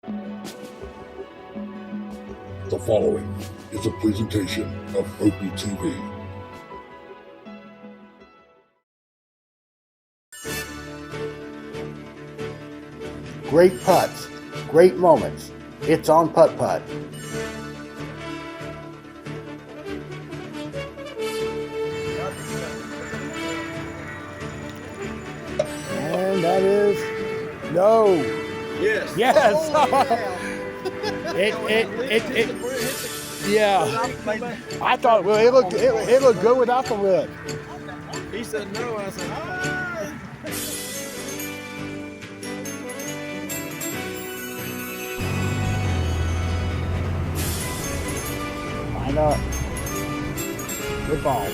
The following is a presentation of OPTV. Great putts, great moments. It's on Putt-Putt. And that is no. Yes. Yes. Oh, yeah. I thought, well, it looked good without the lip. He said no. I said, ah. Why not? Good ball.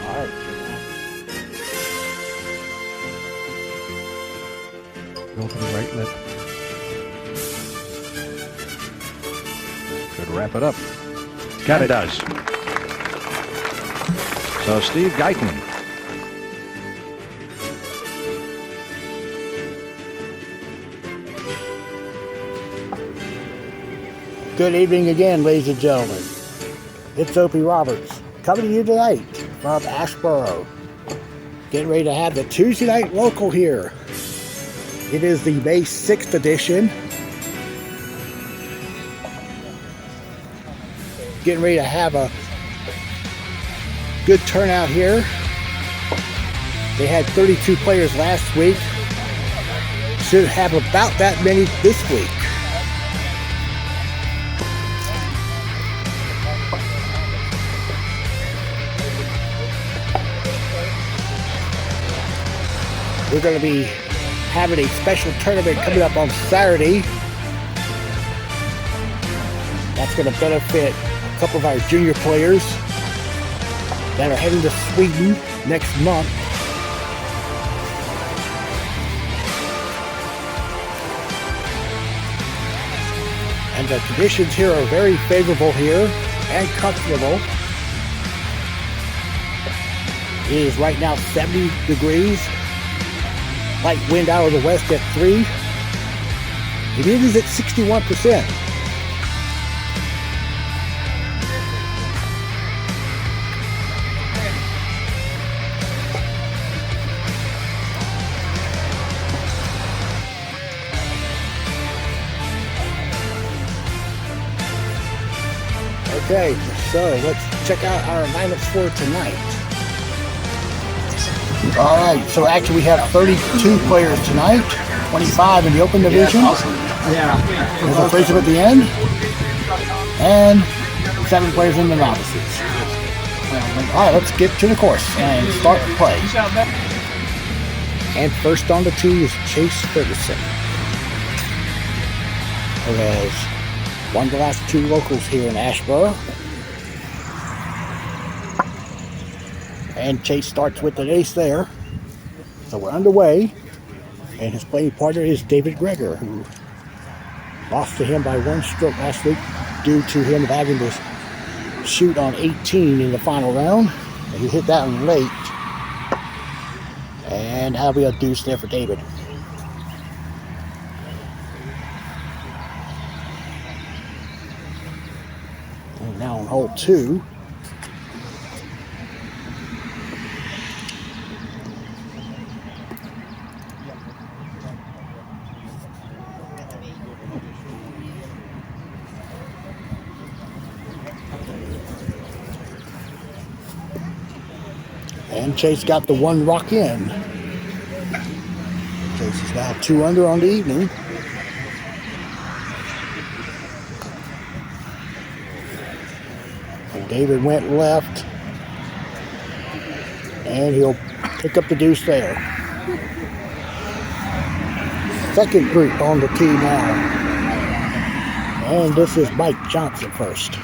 All right. Go for the right lip. Could wrap it up. Kind of does. So Steve Guyton. Good evening again, ladies and gentlemen. It's Opie Roberts coming to you tonight from ASHEBORO. Getting ready to have the Tuesday night local here. It is the May 6th edition. Getting ready to have a good turnout here. They had 32 players last week. Should have about that many this week. We're going to be having a special tournament coming up on Saturday. That's going to benefit a couple of our junior players that are heading to Sweden next month. And the conditions here are very favorable here and comfortable. It is right now 70 degrees. Light wind out of the west at 3. Humidity is at 61%. Okay, so let's check out our lineups for tonight. All right, so actually we have 32 players tonight, 25 in the open division. Yeah. There's a face up at the end, and 7 players in the novices. All right, let's get to the course and start the play. And first on the tee is Chase Ferguson, who has won the last 2 locals here in ASHEBORO. And Chase starts with an ace there. So we're underway. And his playing partner is David Greger, who lost to him by 1 stroke last week due to him having to shoot on 18 in the final round. And he hit that one late. And that'll be a deuce there for David. And now on hole 2. And Chase got the 1 rock in. Chase is now 2 under on the evening. And David went left. And he'll pick up the deuce there. Second group on the tee now. And this is Mike Johnson first.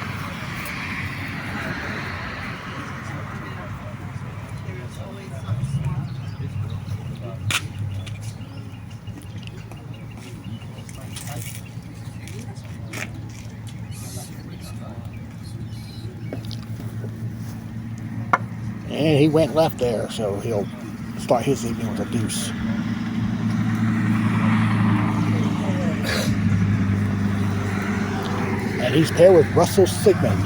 And he went left there, so he'll start his evening with a deuce. And he's paired with Russell Sigmund.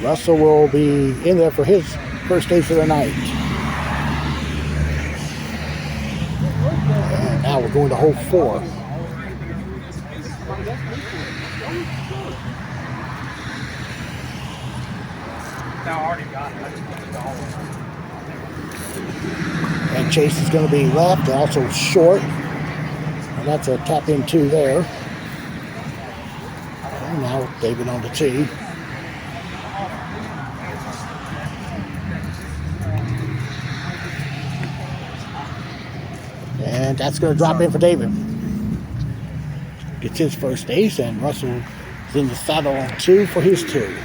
Russell will be in there for his first ace of the night. And now we're going to hole 4. And Chase is going to be left, and also short. And that's a tap in 2 there. And now David on the tee. And that's going to drop in for David. Gets his first ace, and Russell is in the saddle on 2 for his 2.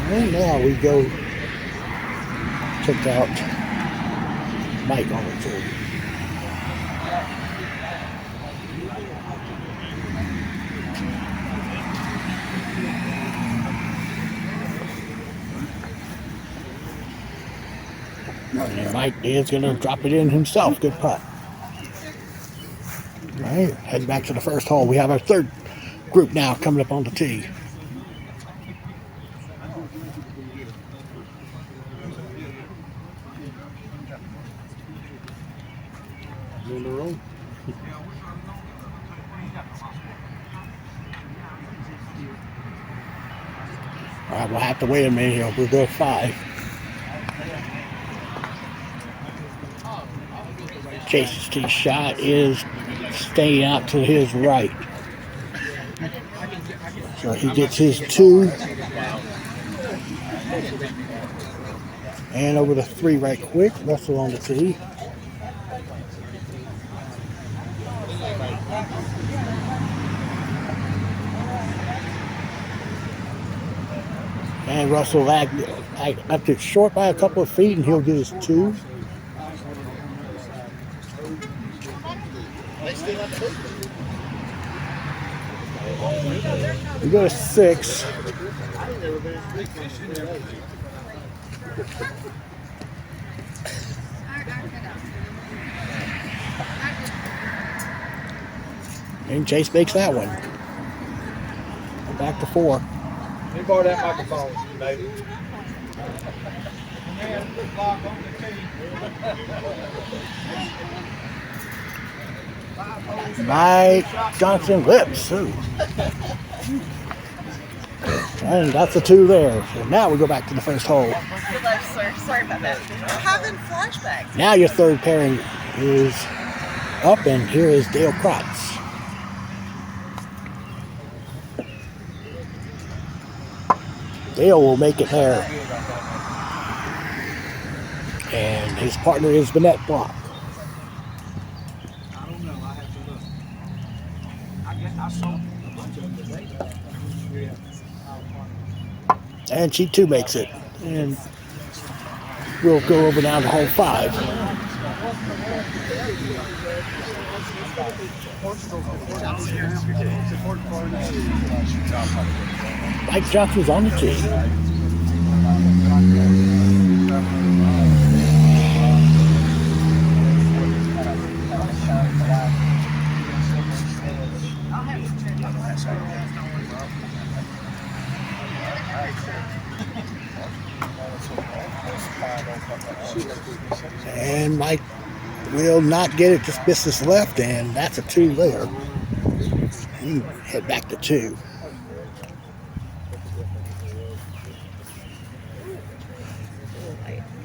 And now we go check out Mike on the 2. And Mike is going to drop it in himself. Good putt. All right, heading back to the first hole. We have our third group now coming up on the tee. All right, we'll have to wait a minute here. We'll go 5. Chase's tee shot is staying out to his right. So he gets his 2. And over the 3 right quick. Russell on the tee. And Russell left it short by a couple of feet, and he'll get his 2. We go to 6. And Chase makes that one. Back to 4. Let me borrow that microphone, baby. Mike Johnson whips. And that's a 2 there. So now we go back to the first hole. Sorry about that. I'm having flashbacks. Now your third pairing is up, and here is Dale Kratz. Dale will make it there. And his partner is Vanette Block. I don't know. I have to look. I guess I saw a bunch of them today. Yeah. And she too makes it. And we'll go over now to hole 5. Mike Johnson's on the tee. And Mike will not get it, just misses left, and that's a 2 there. He head back to 2.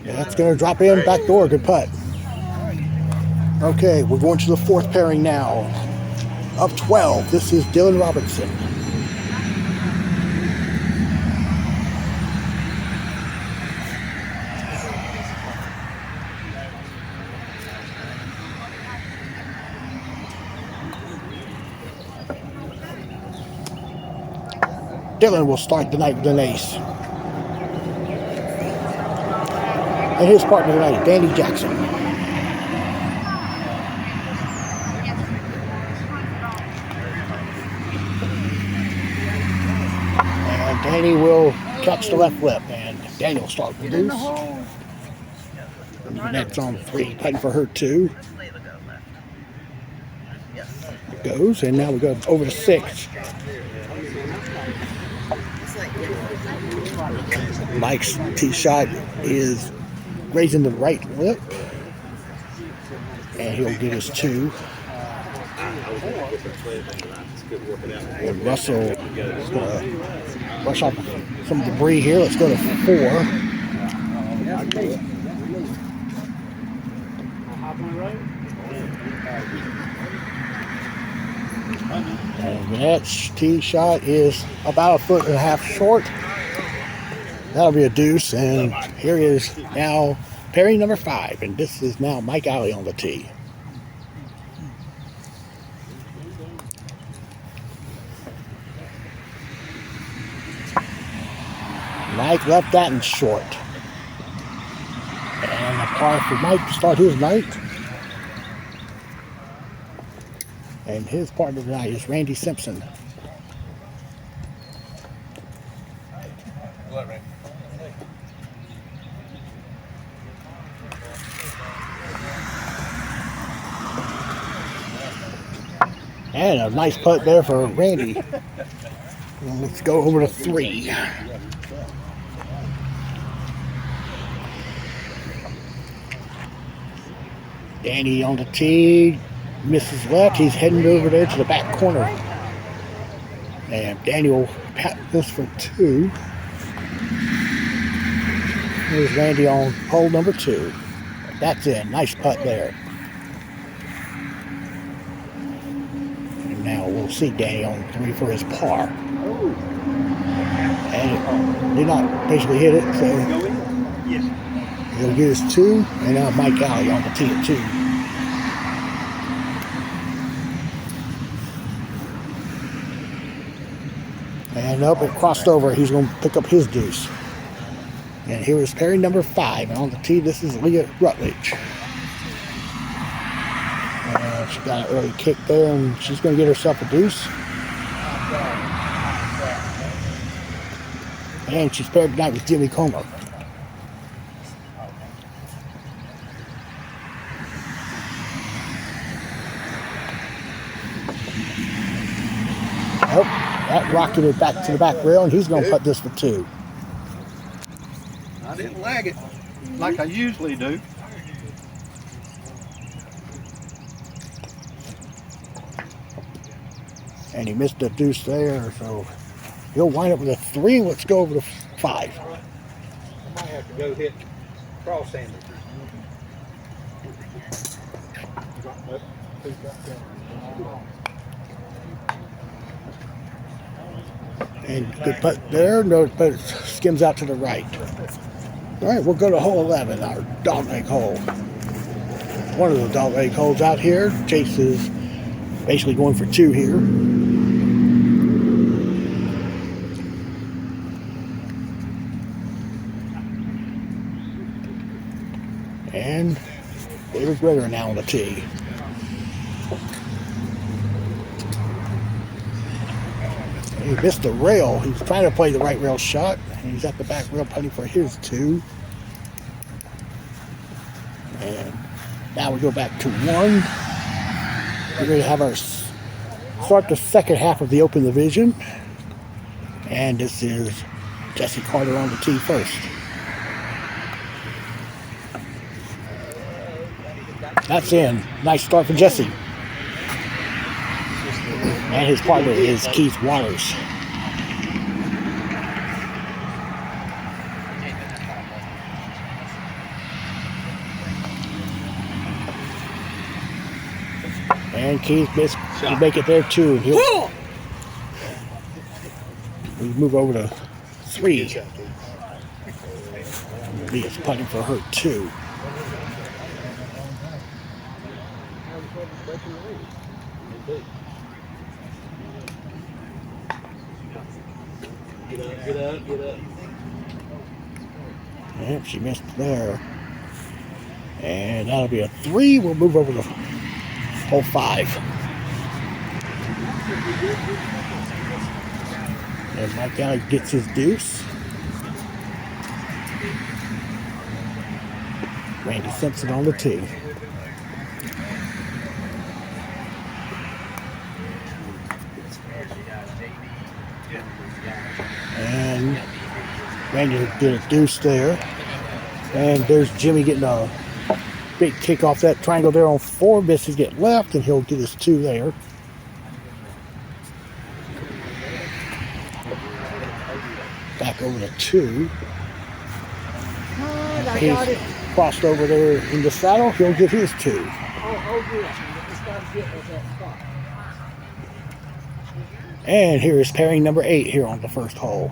And that's going to drop in, back door, good putt. Okay, we're going to the 4th pairing now. Of 12, this is Dylan Robertson. Dylan will start the night with an ace. And his partner tonight, Danny Jackson. And Danny will catch the left lip, and Danny will start with deuce. Next on 3, putting for her 2. It goes, and now we go over to 6. Mike's tee shot is raising the right lip, and he'll get his 2. And Russell is going to brush off some debris here. Let's go to 4. And Vanette's tee shot is about 1.5 feet short. That'll be a deuce, and here is now pairing number 5, and this is now Mike Alley on the tee. Mike left that in short. And a par for Mike to start his night. And his partner tonight is Randy Simpson. And a nice putt there for Randy. And let's go over to 3. Danny on the tee, misses left. He's heading over there to the back corner. And Danny will pat this for 2. There's Randy on hole number 2. That's it. Nice putt there. And now we'll see Danny on 3 for his par. And it did not basically hit it, so he'll get his 2. And now Mike Alley on the tee at 2. And up it crossed over. He's going to pick up his deuce. And here is pairing number 5. And on the tee, this is Leah Rutledge. She got an early kick there, and she's going to get herself a deuce. And she's paired tonight with Jimmy Comer. Oh, that rocketed back to the back rail, and he's going to putt this for 2. I didn't lag it like I usually do. And he missed the deuce there, so he'll wind up with a 3. Let's go over to 5. I might have to go hit cross-handed. And good putt there, no, but it skims out to the right. All right, we'll go to hole 11, our dog leg hole. One of the dog leg holes out here. Chase is basically going for 2 here. And David Greger now on the tee. He missed the rail. He's trying to play the right rail shot. And he's at the back rail putting for his 2. And now we go back to 1. We're going to have our start the second half of the Open Division. And this is Jesse Carter on the tee first. That's in. Nice start for Jesse. And his partner is Keith Waters. And Keith missed to make it there too. We move over to 3. Leah's putting for her 2. Get up. Yep, she missed there. And that'll be a 3. We'll move over to hole 5. And Mike Alley gets his deuce. Randy Simpson on the tee. And Randy did a deuce there. And there's Jimmy getting a big kick off that triangle there on 4. Misses, get left, and he'll get his 2 there. Back over to 2. He's crossed over there in the saddle. He'll get his 2. And here is pairing number 8 here on the first hole.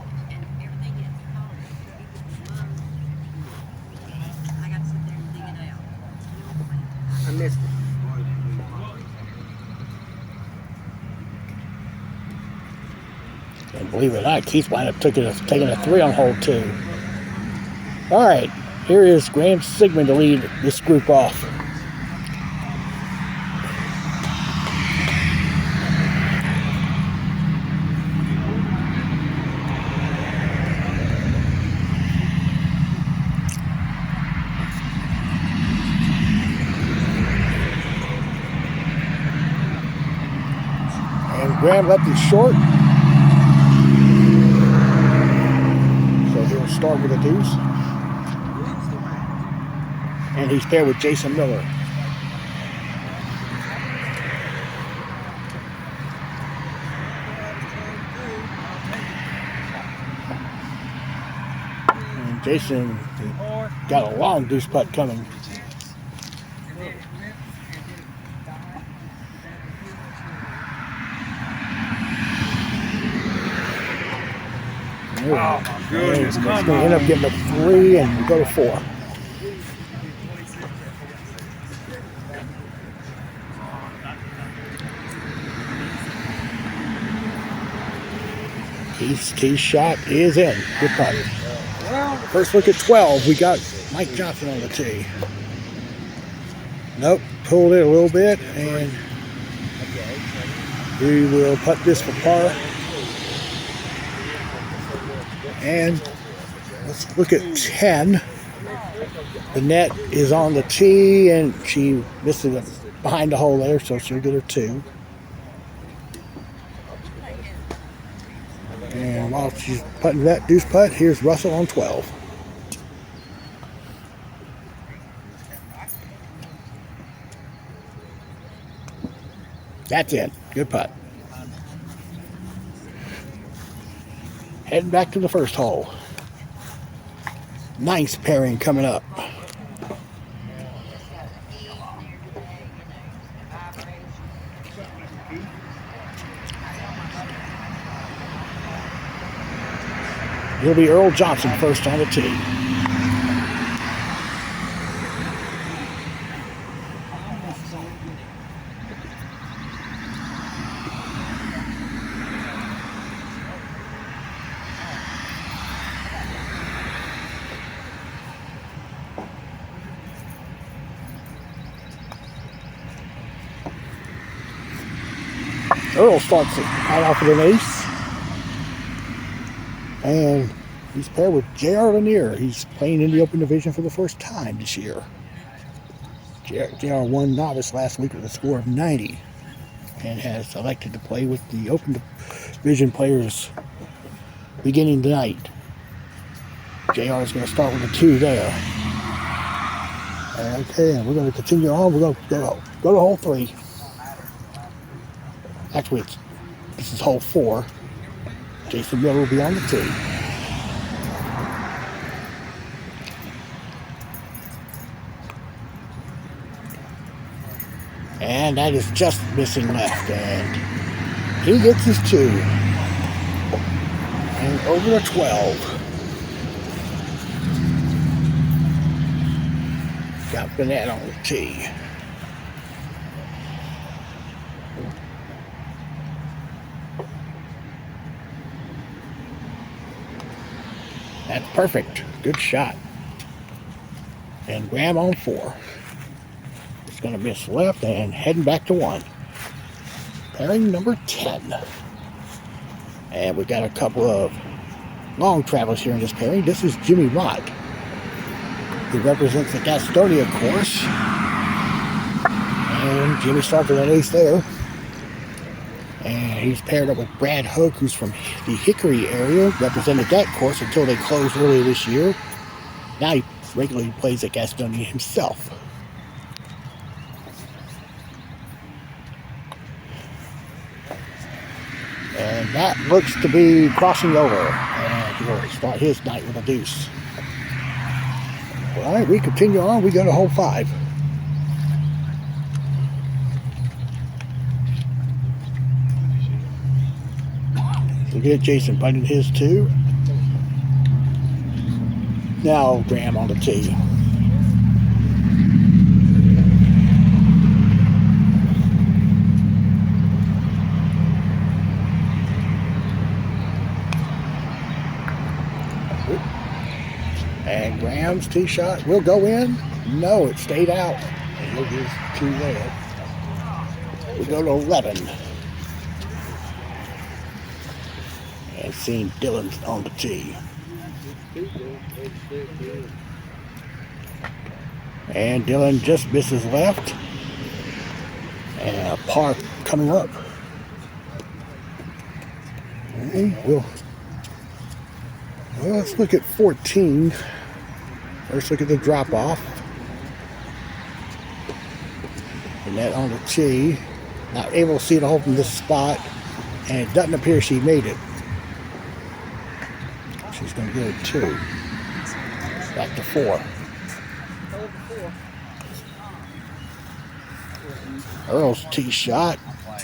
I missed it. And believe it or not, Keith wound up taking a 3 on hole 2. All right, here is Graham Sigmund to lead this group off. And Graham left it short. So he'll start with a deuce. And he's paired with Jason Miller. And Jason got a long deuce putt coming. Oh my goodness, He's come going to end up on. getting a 3 and go to 4. Keith's shot is in. Good putt. First look at 12. We got Mike Johnson on the tee. Nope, pulled it a little bit, and we will putt this for par. And let's look at 10. The net is on the tee, and she missed it behind the hole there, so she'll get her 2. And while she's putting that deuce putt, here's Russell on 12. That's it. Good putt. Heading back to the first hole. Nice pairing coming up. It'll be Earl Johnson first on the tee. Earl starts it right off with an ace. And he's paired with J.R. Lanier. He's playing in the Open Division for the first time this year. J.R. won novice last week with a score of 90 and has elected to play with the Open Division players beginning tonight. J.R. is going to start with a 2 there. Okay, and we're going to continue on. We're going to go to hole 3. Actually, this is hole 4. Jason Miller will be on the tee. And that is just missing left. And he gets his 2. And over to 12. Got Burnett on the tee. That's perfect. Good shot. And Graham on 4. It's going to miss left and heading back to 1. Pairing number 10. And we got a couple of long travelers here in this pairing. This is Jimmy Mott, who represents the Gastonia course. And Jimmy starts with an ace there. And he's paired up with Brad Hoke, who's from the Hickory area, represented that course until they closed earlier this year. Now he regularly plays at Gastonia himself. And that looks to be crossing over. And he'll start his night with a deuce. All right, we continue on. We go to hole 5. Look at Jason finding his 2. Now Graham on the tee. And Graham's tee shot will go in. No, it stayed out. And look at his 2 there. We go to 11. And seeing Dylan on the tee. And Dylan just misses left. And a par coming up. Okay, well, let's look at 14. First look at the drop off. And that on the tee. Not able to see the hole from this spot. And it doesn't appear she made it. She's going to go 2. Back to 4. Earl's tee shot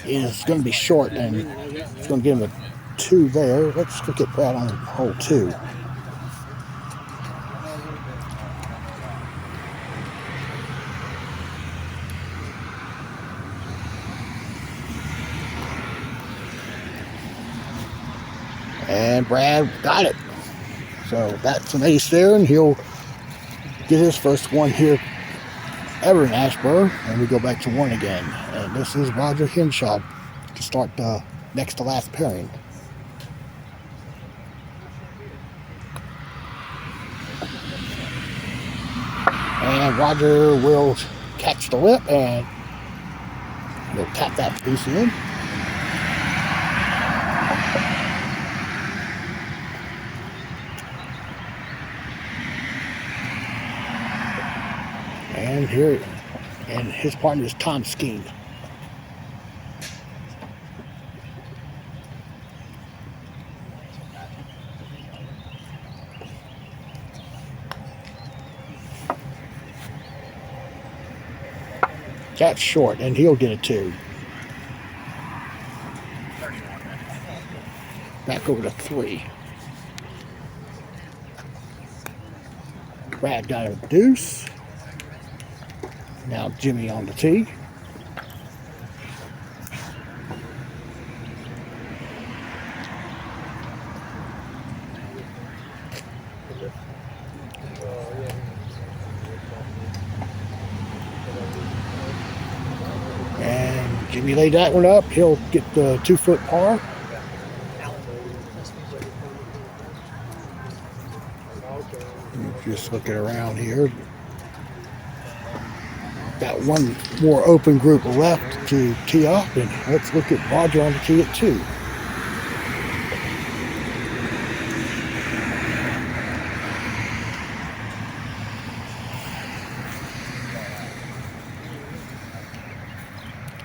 is going to be short, and it's going to give him a 2 there. Let's look at that on hole 2. And Brad got it. So that's an ace there, and he'll get his first one here ever in ASHEBORO. And we go back to 1 again. And this is Roger Henshaw to start the next to last pairing. And Roger will catch the lip, and he'll tap that piece in. And here, and his partner is Tom Skeen. That's short, and he'll get a 2. Back over to 3. Brad got a deuce. Now Jimmy on the tee. And Jimmy laid that one up. He'll get the 2-foot par. Just looking around here. Got one more open group left to tee up, and let's look at Roger on the tee at 2.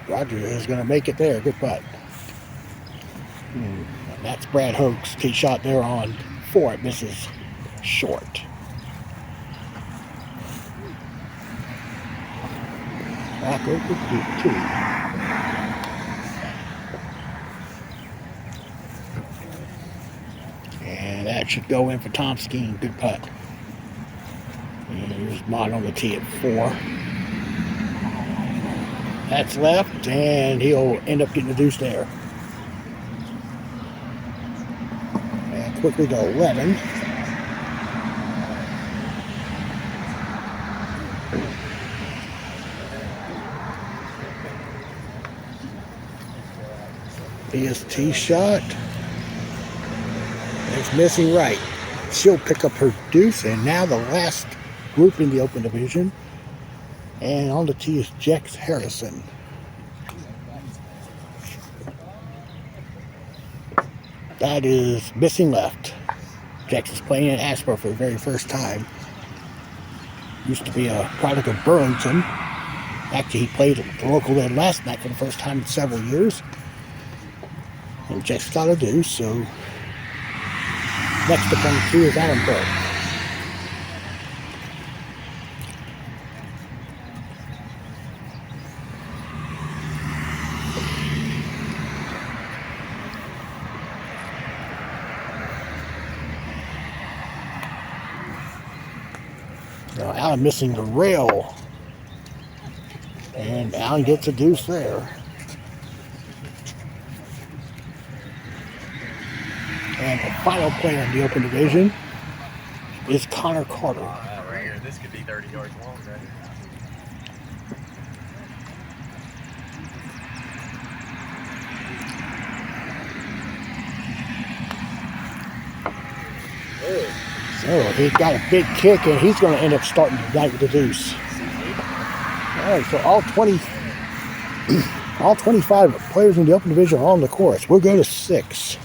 Roger is going to make it there. Good putt. That's Brad Hoke's tee shot there on 4. It misses short. Back over to 2. And that should go in for Tom Skeen. Good putt. And here's Mott on the tee at 4. That's left, and he'll end up getting the deuce there. And quickly to 11. His tee shot. It's missing right. She'll pick up her deuce, and now the last group in the open division. And on the tee is Jex Harrison. That is missing left. Jex is playing at ASHEBORO for the very first time. Used to be a product of Burlington. Actually, he played at the local there last night for the first time in several years. And Jex got a deuce, so next up on the tee is Adam Burke. Now Alan missing the rail. And Alan gets a deuce there. And the final player in the open division is Connor Carter. Right here, this could be 30 yards long, right? So he's got a big kick, and he's going to end up starting the night with the deuce. All right, so all 25 players in the open division are on the course. We'll go to 6.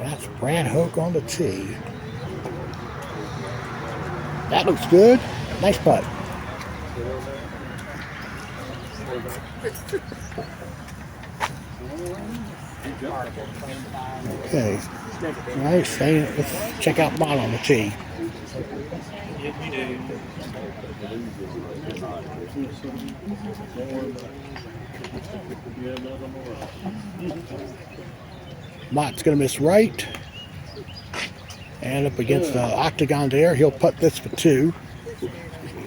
That's Brad Hoke on the tee. That looks good. Nice putt. Okay. All right, let's check out Mott on the tee. Mott's going to miss right. And up against the octagon there, he'll putt this for 2.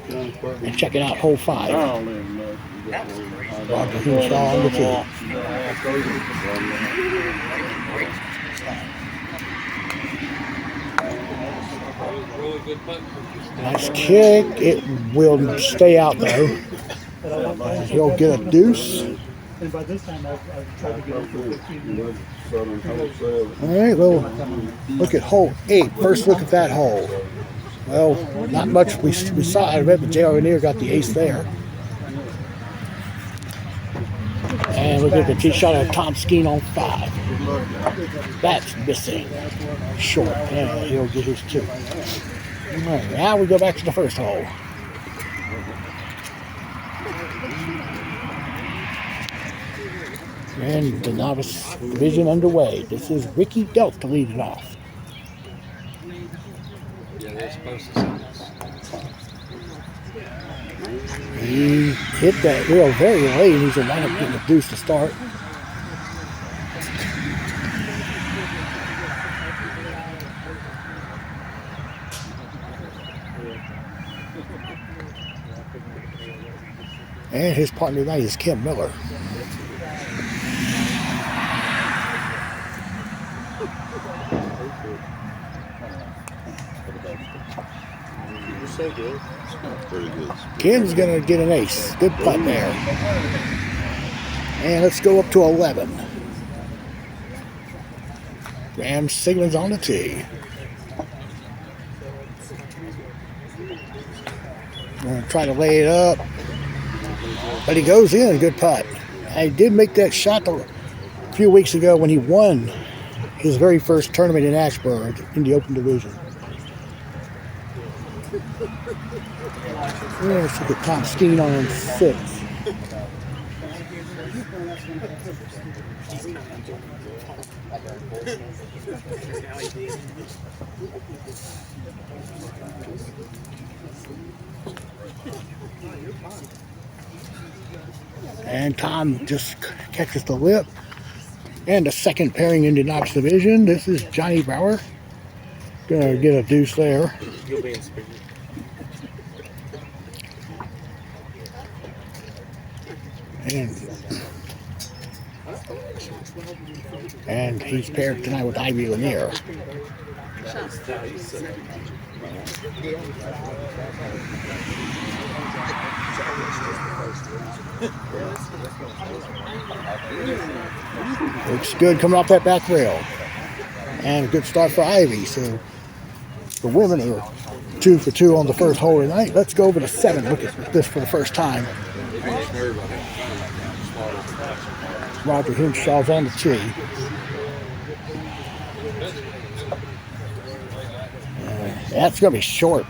And check it out, hole 5. Roger Henshaw on the tee. Nice kick. It will stay out though. He'll get a deuce. And by this time, I've tried to get it for 15 minutes. All right, well, look at hole 8. First look at that hole. Well, not much we saw out of it, but J.R. Rainier got the ace there. And we'll get the tee shot of Tom Skeen on 5. That's missing. Short. And he'll get his 2. All right, now we go back to the first hole. And the novice division underway. This is Ricky Delk to lead it off. Yeah, they're supposed to see this. He hit that rail very late, and he's going to wind up getting a deuce to start. And his partner tonight is Kim Miller. So good. Pretty good. Kim's going to get an ace. Good putt there. And let's go up to 11. Graham Sigmund's on the tee. Going to try to lay it up. But he goes in. Good putt. I did make that shot a few weeks ago when he won his very first tournament in ASHEBORO in the Open Division. Let's look at Tom Skeen on 6. And Tom just catches the lip. And the second pairing in the novice division, this is Johnny Brower. Gonna get a deuce there. You'll be in spirit. And he's paired tonight with Ivy Lanier. Looks good coming off that back rail. And a good start for Ivy. So the women are 2 for 2 on the first hole tonight. Let's go over to 7. Look at this for the first time. Roger Hinshaw's on the tee. That's going to be short.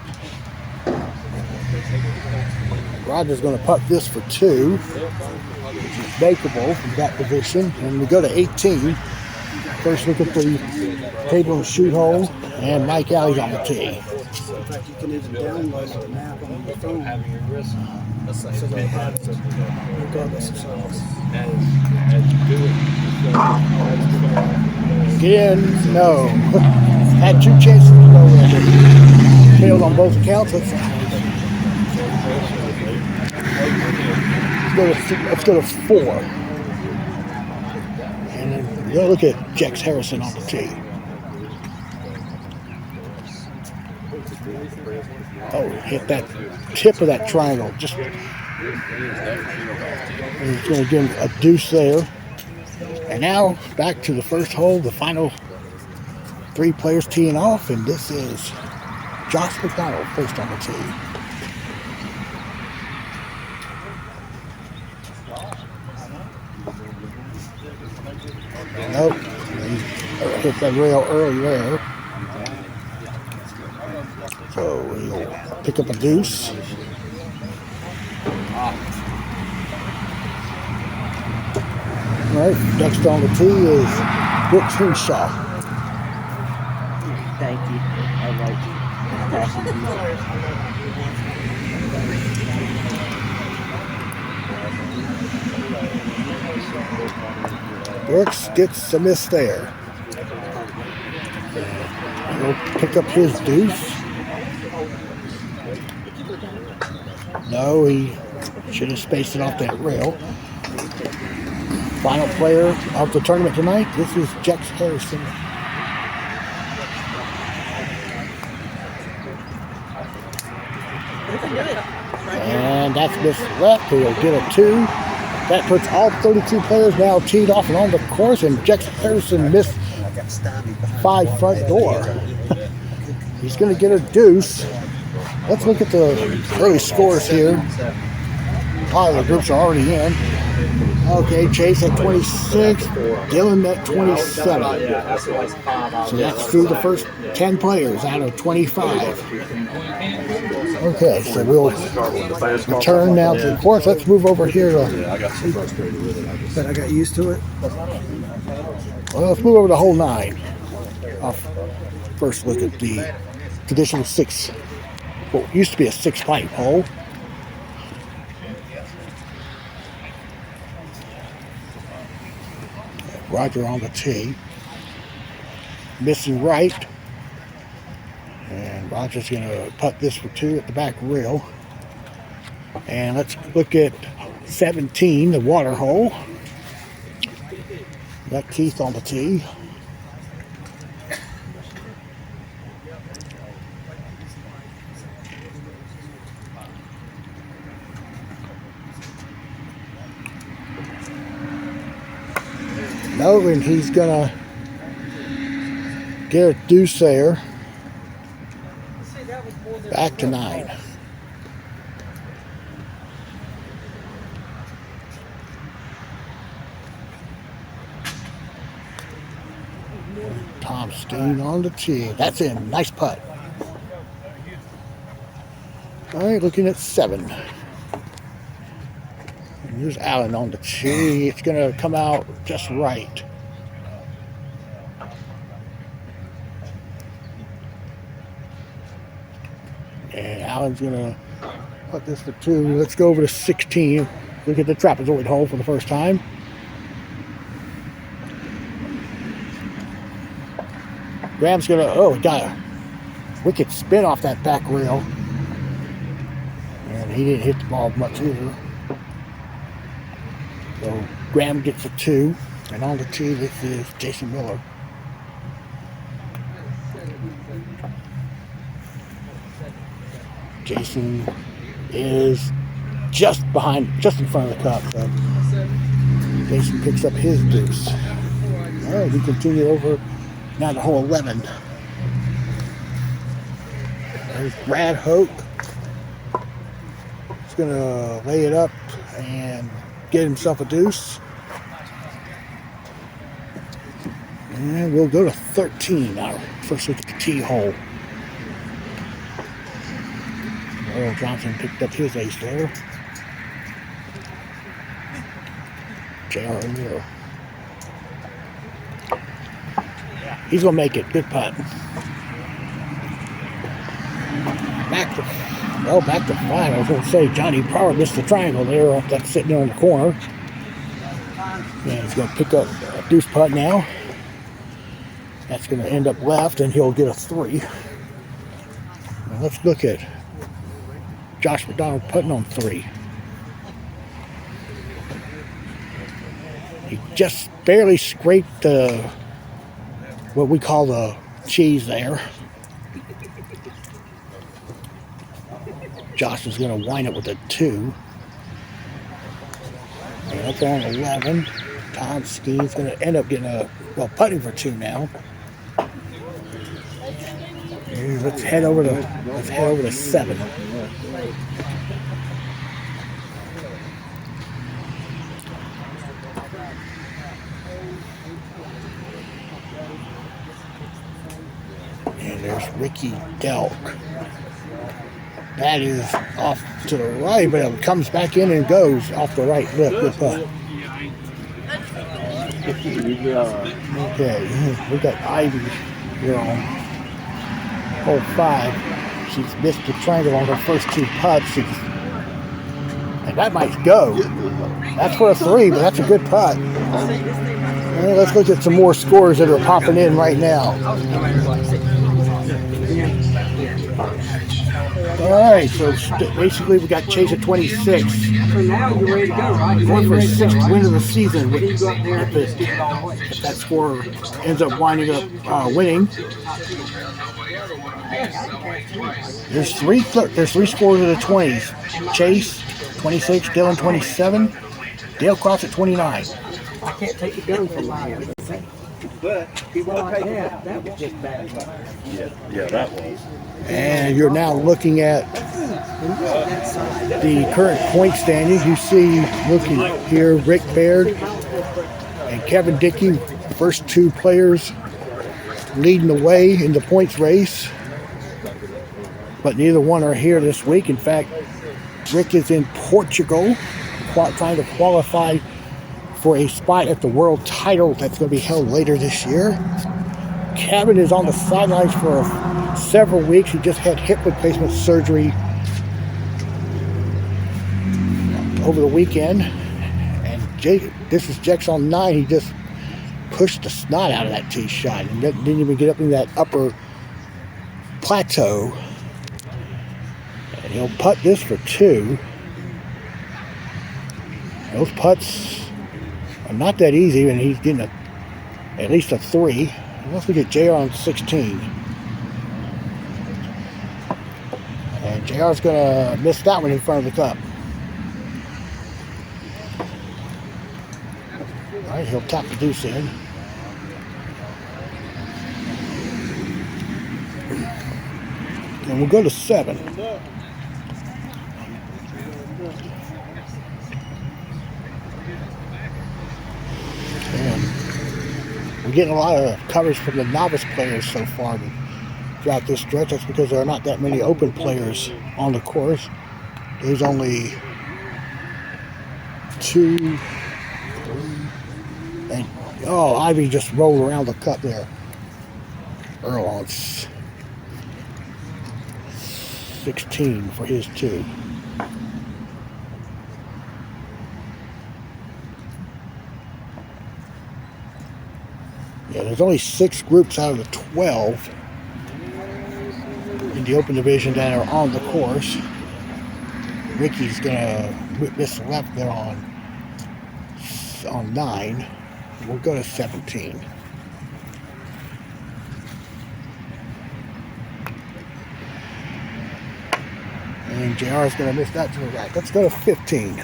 Roger's going to putt this for 2, which is makeable from that position. And we go to 18. First look at the table and shoot hole, and Mike Alley's on the tee. In fact, you can even download the map on your phone. So they have it regardless of size. Again, no. Had 2 chances to go with it. Failed on both accounts. Let's go to 4. And then look at Jex Harrison on the tee. Oh, hit that tip of that triangle. Just he's going to give him a deuce there. And now back to the first hole, the final 3 players teeing off, and this is Josh McDonald first on the tee. Nope, he hit that rail early there. So he'll pick up a deuce. All right, next on the tee is Brooks Hinshaw. Thank you. I like you. Brooks gets a miss there. He'll pick up his deuce. No, he should have spaced it off that rail. Final player of the tournament tonight, this is Jex Harrison. And that's missed left. He'll get a 2. That puts all 32 players now teed off and on the course, and Jex Harrison missed 5 front door. He's going to get a deuce. Let's look at the early scores here. A lot of the groups are already in. Okay, Chase at 26, Dylan at 27. So that's through the first 10 players out of 25. Okay, so we'll return now to the course. Let's move over here to... But I got used to it. Well, let's move over to hole 9. I'll first look at the traditional 6. Well, it used to be a 6-pipe hole. Roger on the tee. Missing right. And Roger's going to putt this for 2 at the back rail. And let's look at 17, the water hole. Got Keith on the tee. No, and he's gonna get a deuce there. Back to 9. Tom Steen on the tee. That's in. Nice putt. All right, looking at 7. And here's Allen on the tee. It's going to come out just right. And Allen's going to put this for 2. Let's go over to 16. Look at the trapezoid hole for the first time. Graham's going to, oh, got a wicked spin off that back rail. And he didn't hit the ball much either. So Graham gets a 2. And on the tee, this is Jason Miller. Jason is just in front of the cup. So Jason picks up his deuce. All right, we continue over now to hole 11. There's Brad Hoke. He's gonna lay it up and get himself a deuce. And we'll go to 13 now. First look at the tee hole. Earl Johnson picked up his ace there. J.R. O'Neill. He's going to make it. Good putt. Back to 5. I was going to say Johnny Power missed the triangle there. That's sitting there in the corner. And he's going to pick up a deuce putt now. That's going to end up left, and he'll get a 3. Now let's look at Josh McDonald putting on 3. He just barely scraped what we call the cheese there. Josh is going to wind up with a 2. And up on 11. Tom Ski's going to end up getting putting for 2 now. And let's head over to 7. And there's Ricky Delk. That is off to the right, but it comes back in and goes off the right. Look, good putt. Okay, we got Ivy here on hole 5. She's missed the triangle on her first 2 putts. And that might go. That's for a 3, but that's a good putt. And let's look at some more scores that are popping in right now. All right, so basically we got Chase at 26. So now you're ready to go, right? Going for his 6th win of the season. If that score ends up winding up winning. There's three scores of the 20s. Chase, 26. Dylan, 27. Dale Cross at 29. I can't take the gun from my hand. But people like that was just bad. Yeah, that was. And you're now looking at the current point standings. You see, looking here, Rick Baird and Kevin Dickey, first 2 players leading the way in the points race. But neither one are here this week. In fact, Rick is in Portugal trying to qualify for a spot at the world title that's going to be held later this year. Kevin is on the sidelines for several weeks. He just had hip replacement surgery over the weekend. And this is Jex on 9. He just pushed the snot out of that tee shot and didn't even get up in that upper plateau. And he'll putt this for 2. Those putts are not that easy, and he's getting at least a 3. Let's look at JR on 16. And JR's going to miss that one in front of the cup. All right, he'll tap the deuce in. And we'll go to 7. And we're getting a lot of coverage from the novice players so far throughout this stretch. That's because there are not that many open players on the course. There's only 2, 3, and Ivy just rolled around the cup there. Earl on 16 for his 2. Yeah, there's only 6 groups out of the 12 in the open division that are on the course. Ricky's gonna miss the left there on 9. We'll go to 17. And JR is going to miss that to the right. Let's go to 15.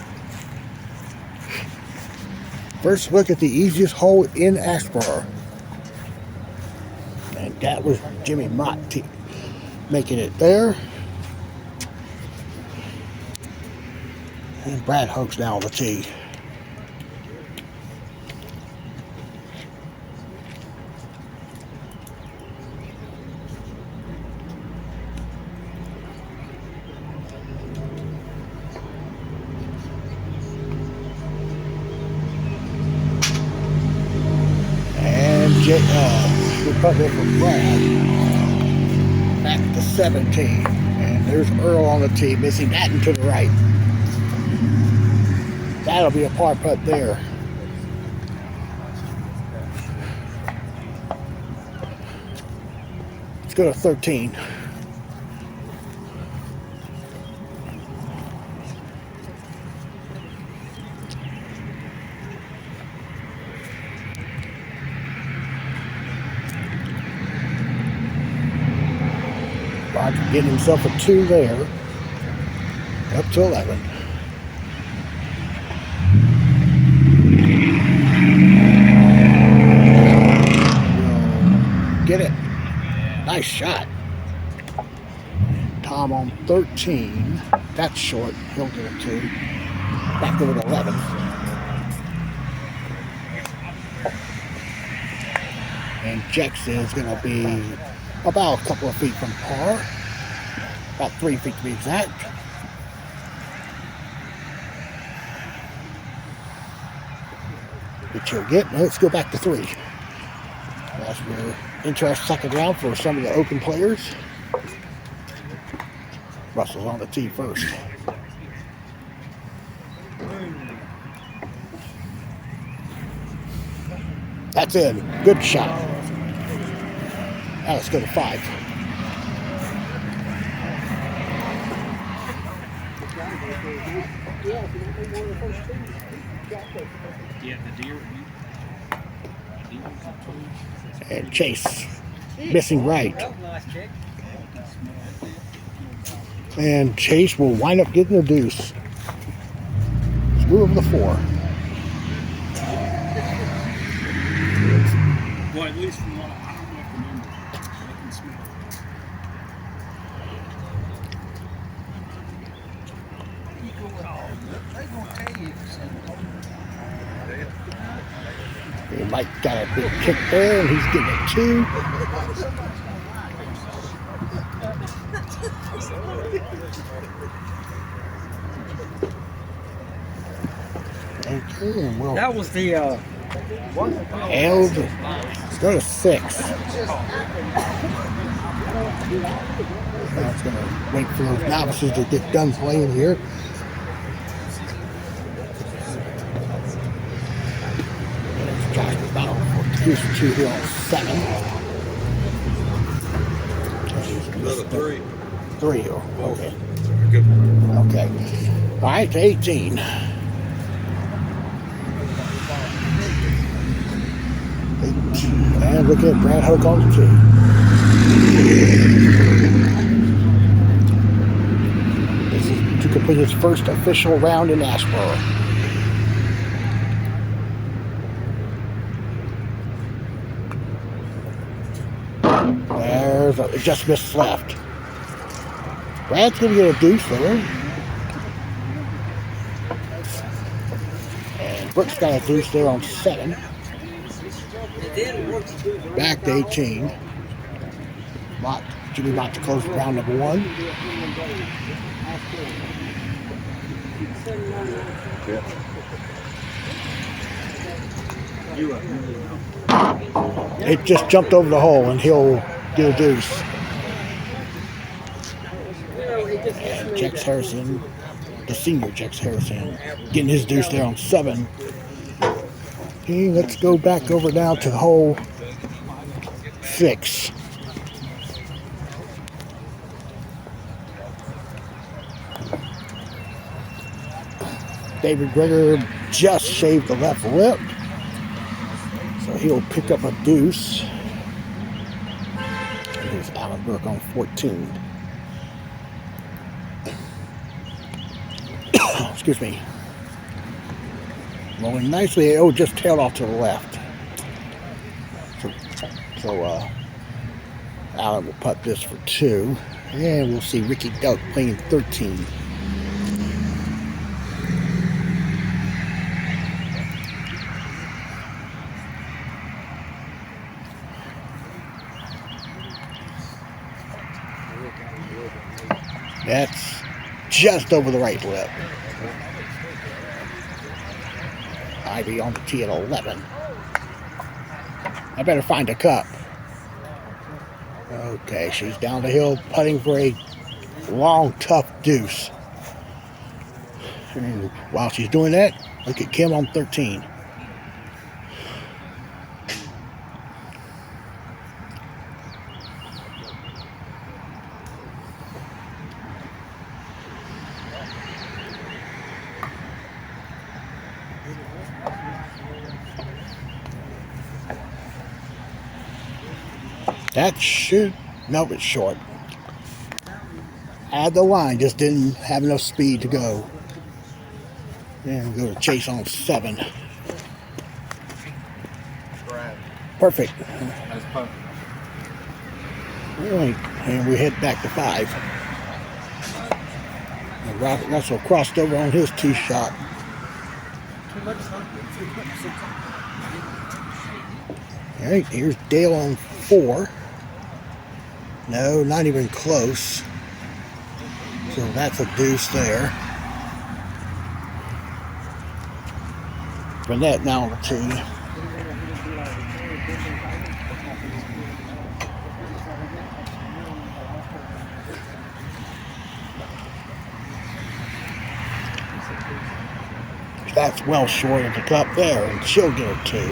First look at the easiest hole in ASHEBORO. And that was Jimmy Mott making it there. And Brad Hoke's now on the tee. We'll cut it from Brad back to 17. And there's Earl on the tee, missing that and to the right. That'll be a par putt there. Let's go to 13. Roger getting himself a 2 there. Up to 11. Get it. Nice shot. Tom on 13. That's short. He'll get a 2. Back over to 11. And Jackson is going to be about a couple of feet from par. About 3 feet to be exact. Which he'll get. Now let's go back to 3. That's your interesting second round for some of the open players. Russell's on the tee first. That's in. Good shot. Now let's go to 5. And Chase missing right. And Chase will wind up getting the deuce. Let's move over to 4. Well, at least from what I don't know if the number. I can smell Mike got a big kick there, and he's getting a 2. Okay, and we'll That was the held. Let's go to 6. Now it's going to wait for those novices to get done playing here. There's Josh McDonald for Houston 2 here on 7. Another 3. 3. Okay. Good. Okay. All right, to 18. And look at Brad Hoke on the tee. This is to complete his first official round in ASHEBORO. There's a just missed left. Brad's going to get a deuce there. And Brooks got a deuce there on 7. Back to 18. Jimmy Mott to close round number 1. It just jumped over the hole, and he'll get a deuce. And Jex Harrison, the senior Jex Harrison, getting his deuce there on 7. Okay, let's go back over now to hole 6. David Greger just shaved the left lip, so he'll pick up a deuce. And here's Alan Burke on 14. excuse me. Rolling nicely. Oh, just tailed off to the left. So Alan will putt this for 2. And we'll see Ricky Duck playing 13. That's just over the right lip. Ivy on the tee at 11. I better find a cup. Okay, she's down the hill putting for a long, tough deuce. And while she's doing that, look at Kim on 13. That should, no, it's short. Add the line, just didn't have enough speed to go. And we'll go to Chase on 7. Perfect. All right, and we head back to 5. And Russell crossed over on his tee shot. All right, here's Dale on 4. No, not even close. So that's a deuce there. Burnett now on the tee. That's well short of the cup there, and she'll get it 2.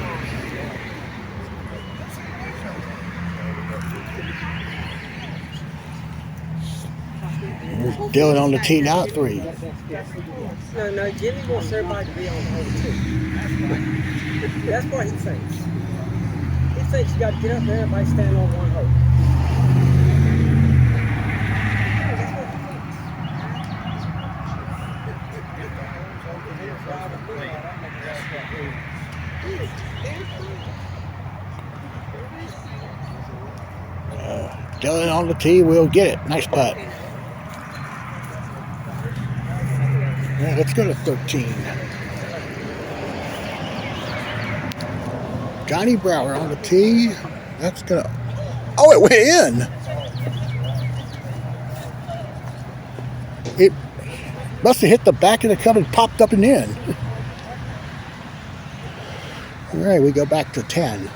Dylan on the tee now at 3. No, Jimmy wants everybody to be on the hole too. That's what he thinks. He thinks you got to get up there and everybody stand on one hole. Dylan on the tee will get it. Nice putt. Yeah, let's go to 13. Johnny Brower on the tee. That's gonna. Oh, it went in. It must have hit the back of the cup and popped up and in. All right, we go back to 10.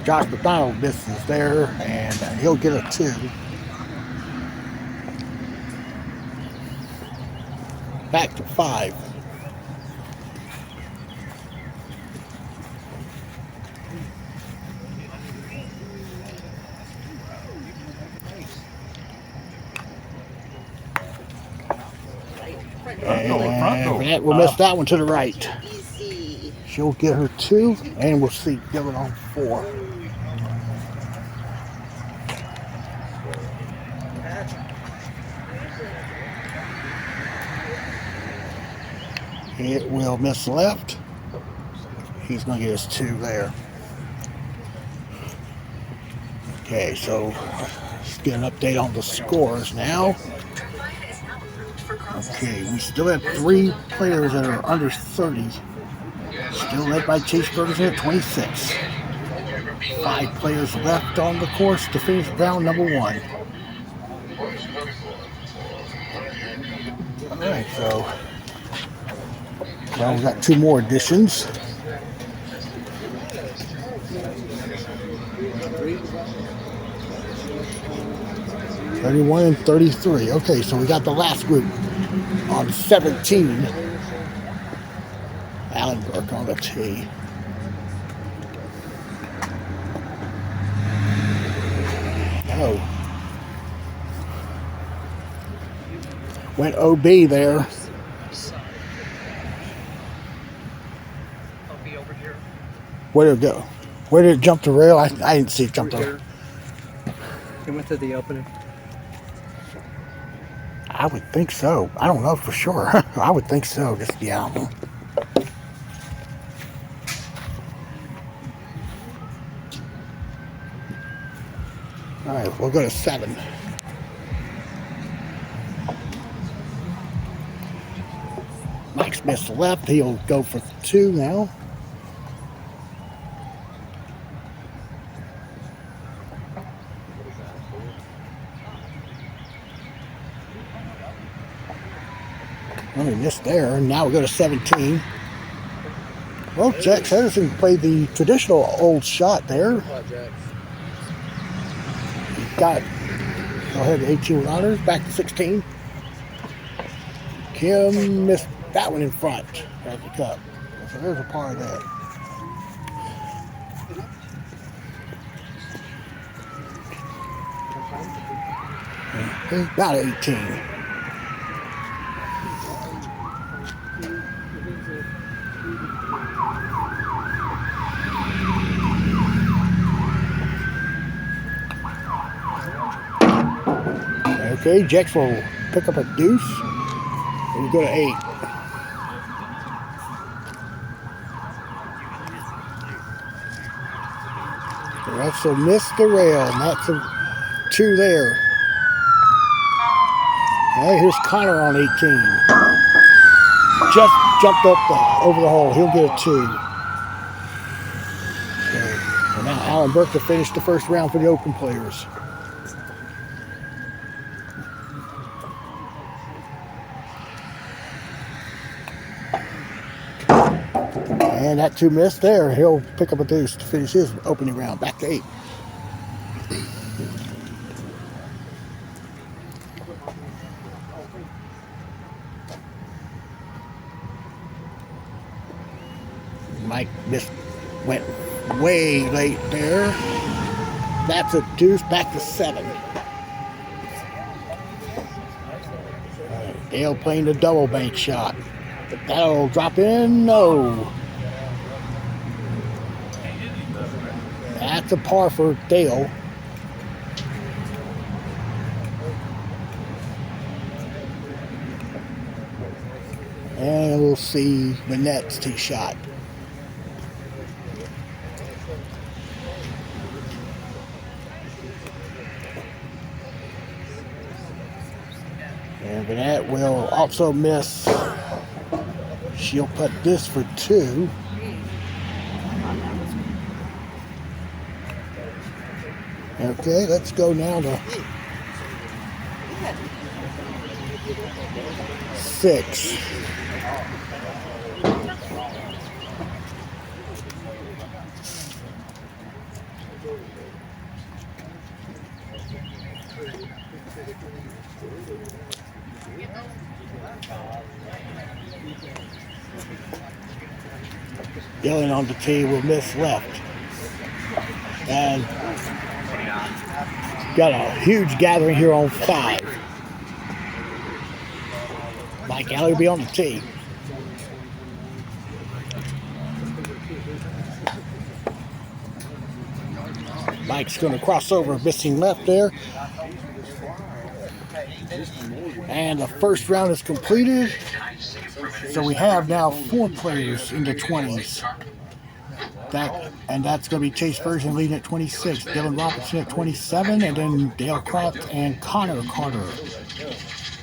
Josh McDonald misses there, and he'll get a 2. Back to 5. And we'll miss that one to the right. She'll get her 2, and we'll see Dylan on 4. It will miss left. He's going to get his 2 there. Okay, so let's get an update on the scores now. Okay, we still have 3 players that are under 30. Still led by Chase Ferguson at 26. 5 players left on the course to finish round number 1. Alright, so well, we've got 2 more additions. $31 and $33. Okay, so we got the last group on 17. Alan Burke on the tee. Oh. Went OB there. Where did it go? Where did it jump the rail? I didn't see it jump the rail. It went to the opening. I would think so. I don't know for sure. I would think so. Just, yeah. All right, we'll go to 7. Mike Smith's left. He'll go for 2 now. Well, he missed there, and now we go to 17. Well, Jack Henderson played the traditional old shot there. He got, go ahead to 18 with honors, back to 16. Kim missed that one in front at the cup. So there's a par of that. Okay, about 18. Okay, Jex will pick up a deuce. And we go to 8. Russell missed the rail, and that's a 2 there. All right, here's Connor on 18. Just jumped up over the hole. He'll get a 2. And now Alan Burke to finish the first round for the Open players. And that 2 missed there. He'll pick up a deuce to finish his opening round. Back to 8. Mike went way late there. That's a deuce. Back to 7. Dale playing the double bank shot. But that'll drop in. No. That's a par for Dale. And we'll see Manette's tee shot. And Manette will also miss. She'll put this for 2. Okay, let's go now to 6. Dylan on the tee will miss left. And got a huge gathering here on 5. Mike Alley will be on the tee. Mike's going to cross over, missing left there. And the first round is completed. So we have now 4 players in the 20s. That's going to be Chase Bergen leading at 26, Dylan Robinson at 27, and then Dale Kraft and Connor Carter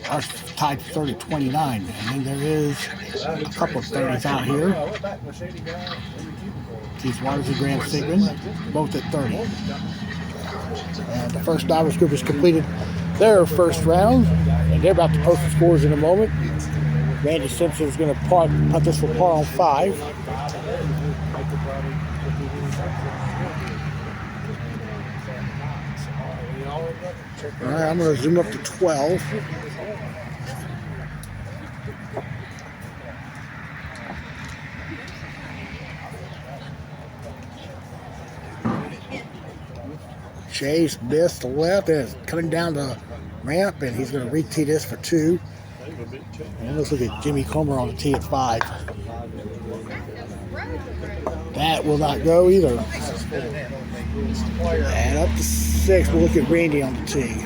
are tied for 30 at 29. And then there is a couple of 30s out here. Keith Waters and Graham Sigmund, both at 30. And the first divers group has completed their first round, and they're about to post the scores in a moment. Randy Simpson is going to putt this for par on 5. All right, I'm going to zoom up to 12. Chase missed the left and is coming down the ramp, and he's going to re-tee this for 2. And let's look at Jimmy Comer on the tee at 5. That will not go either. And up to 6. We'll look at Randy on the tee.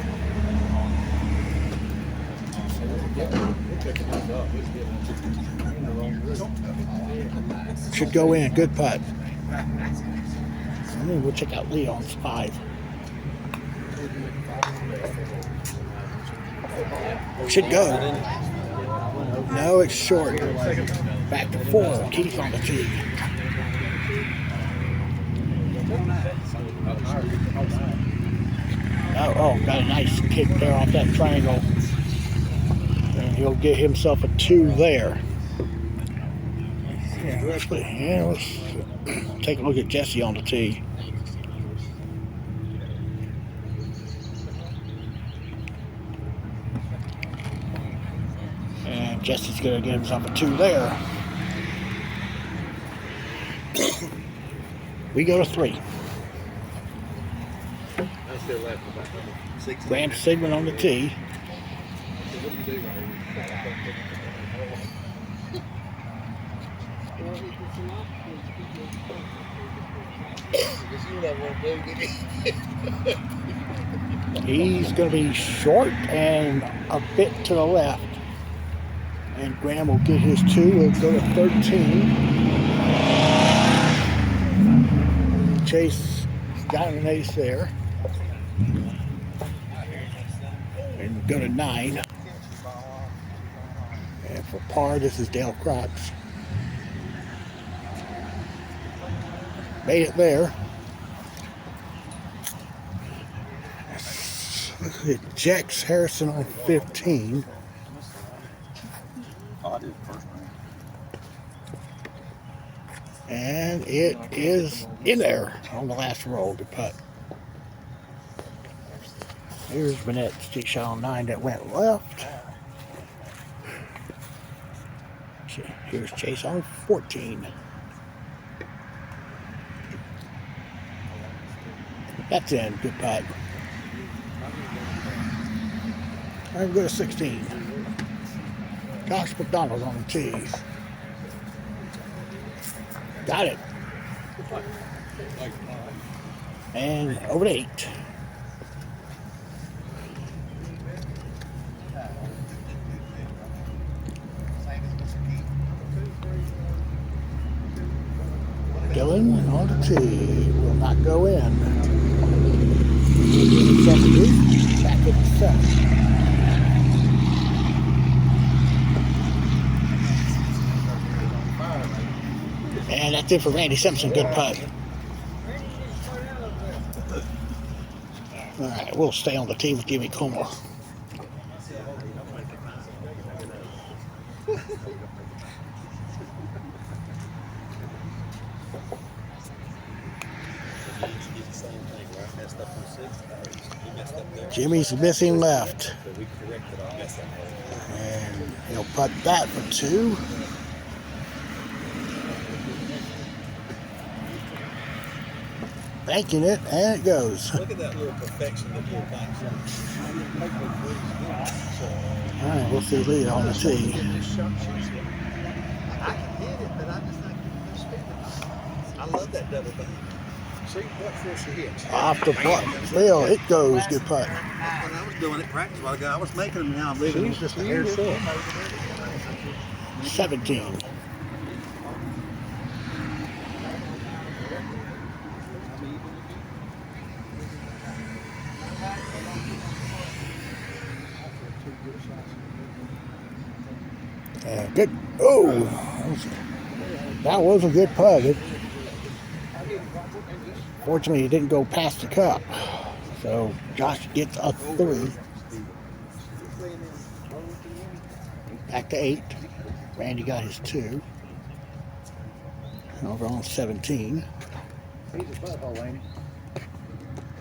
Should go in. Good putt. And then we'll check out Leon's 5. Should go. No, it's short. Back to 4. Keith on the tee. Oh, got a nice kick there off that triangle. And he'll get himself a 2 there. Let's take a look at Jesse on the tee. And Jesse's going to get himself a 2 there. We go to 3. Graham Sigmund on the tee. He's going to be short and a bit to the left. And Graham will get his 2. We'll go to 13. Chase got an ace there. And go to 9. And for par, this is Dale Crotts. Made it there. Look at Jax Harrison on 15. And it is in there on the last roll. Good putt. Here's Vanette's tee shot on 9 that went left. Here's Chase on 14. That's in. Good putt. All right, we'll go to 16. Josh McDonald on the tee. Got it. And over to 8. Dylan on the tee. Will not go in. Back at the 7. And that's it for Randy Simpson. Good putt. All right, we'll stay on the team with Jimmy Comer. Jimmy's missing left. And he'll putt that for 2. Banking it, and it goes. Look at that little perfection that you're back. All right, we'll see Lee on the tee. I can hit it, but I just think I love that double thing. See, what force you hit? Off the block. Well, it goes. Good putt. When I was doing it practice a while ago, I was making them. Now I'm leaving them just a hair short. 17. Good. Oh, that was a good putt. Fortunately, it didn't go past the cup. So Josh gets a 3. Back to 8. Randy got his 2. Over on 17.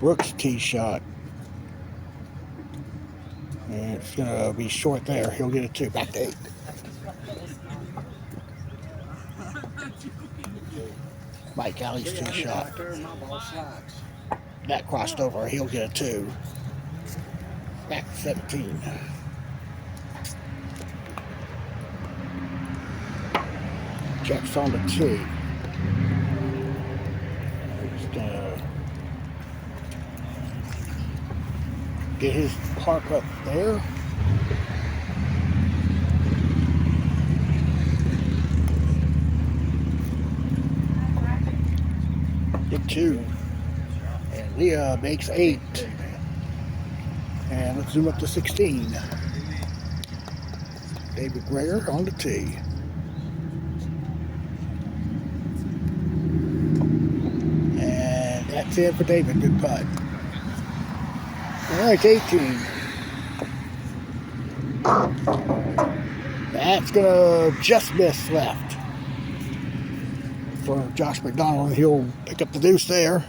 Brooks' tee shot. And it's going to be short there. He'll get a 2. Back to 8. Mike Alley's tee shot. That crossed over. He'll get a 2. Back to 17. Jack's on the tee. get his park up there. Get 2. And Leah makes 8. And let's zoom up to 16. David Greger on the tee. And that's it for David. Good putt. All right, 18. That's gonna just miss left for Josh McDonald. He'll pick up the deuce there.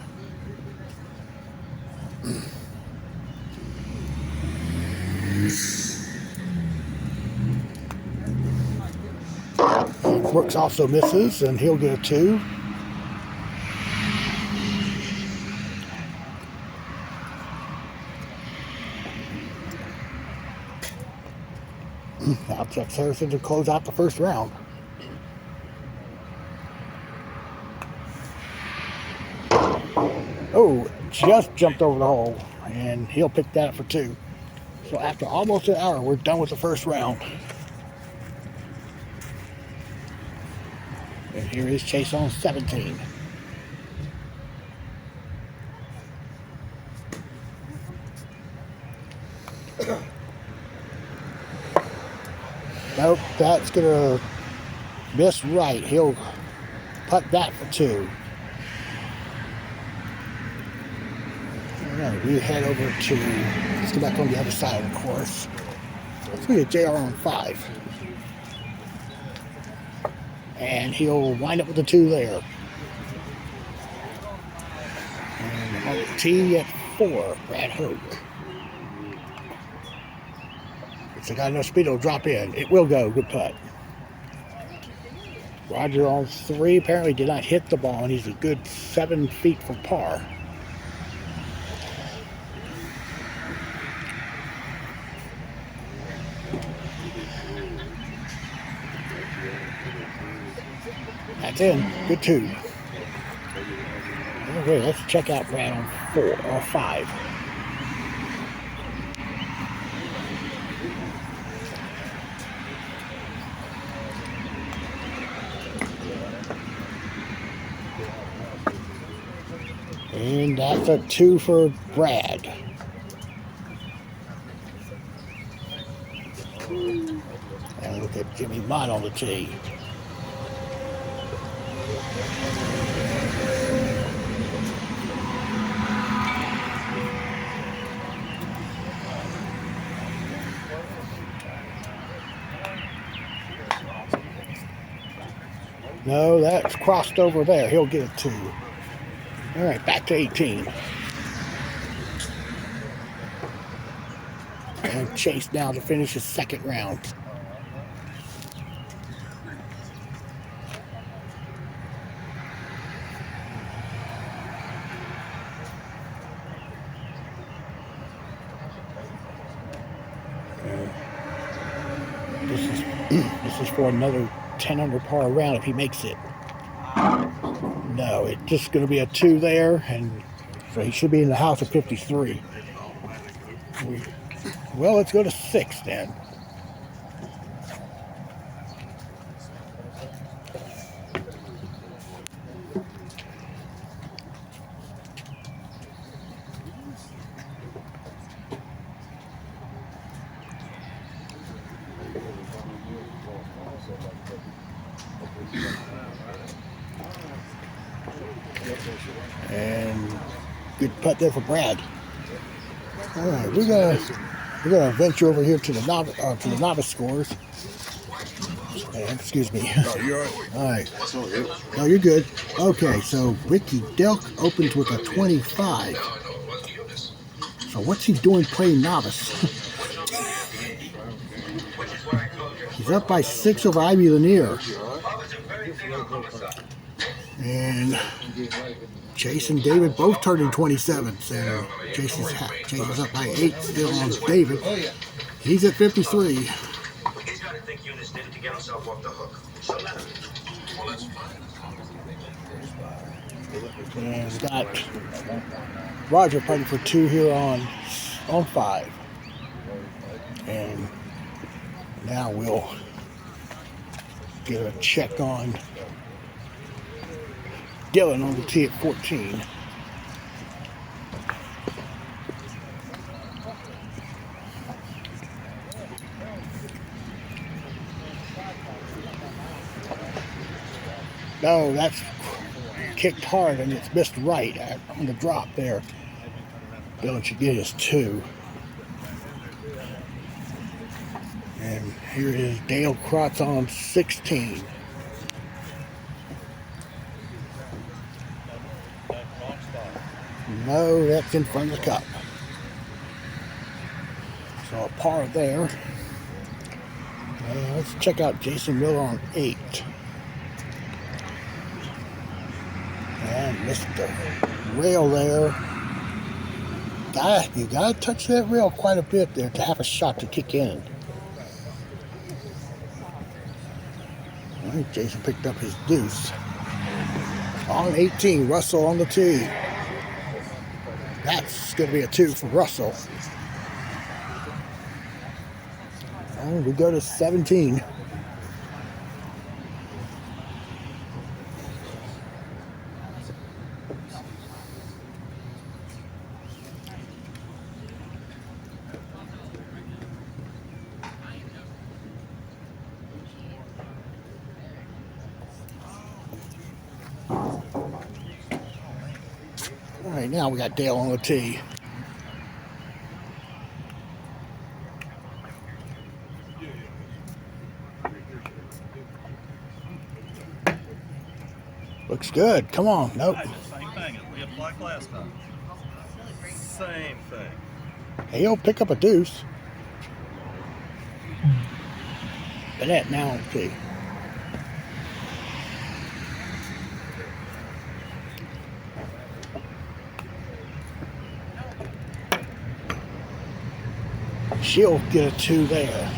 Brooks also misses, and he'll get a 2. Now Chuck Saracen to close out the first round. Oh, just jumped over the hole, and he'll pick that up for 2. So after almost an hour, we're done with the first round. And here is Chase on 17. Nope, that's gonna miss right. He'll putt that for 2. All right, we head over to, let's go back on the other side of the course. Let's go to JR on 5. And he'll wind up with the 2 there. And on the tee at 4, Brad Hogue. If they got enough speed, it'll drop in. It will go. Good putt. Roger on 3 apparently did not hit the ball, and he's a good 7 feet from par. That's in. Good 2. Okay, let's check out Brad on 4 or 5. And that's a 2 for Brad. And look at Jimmy Mott on the tee. No, that's crossed over there. He'll get a 2. All right, back to 18. And Chase now to finish his second round. This is for another 10 under par round if he makes it. No, it's just going to be a 2 there, and so he should be in the house at 53. Well, let's go to 6 then. And good putt there for Brad. All right, we're gonna venture over here to the novice scores. And, excuse me. No, you're All right. No, you're good. Okay, so Ricky Delk opens with a 25. So what's he doing playing novice? He's up by 6 over Ivy Lanier. And Chase and David both turning 27. So Chase is up by 8 still on David. He's at 53. He's got to think Eunice did it to get himself off the hook. So let him. Well, that's fine. And we got Roger putting for 2 here on 5. And now we'll get a check on Dylan on the tee at 14. No, that's kicked hard and it's missed right on the drop there. Dylan should get his 2. And here is Dale Krotz on 16. No, that's in front of the cup. So a par there. Let's check out Jason Miller on 8. And missed the rail there. You gotta touch that rail quite a bit there to have a shot to kick in. I think Jason picked up his deuce. On 18, Russell on the tee. That's going to be a 2 for Russell. And we go to 17. All right, now we got Dale on the tee. Looks good. Come on. Nope. Same thing as we applied last time. Same thing. Hey, he'll pick up a deuce. Bennett now on the tee. She'll get a 2 there.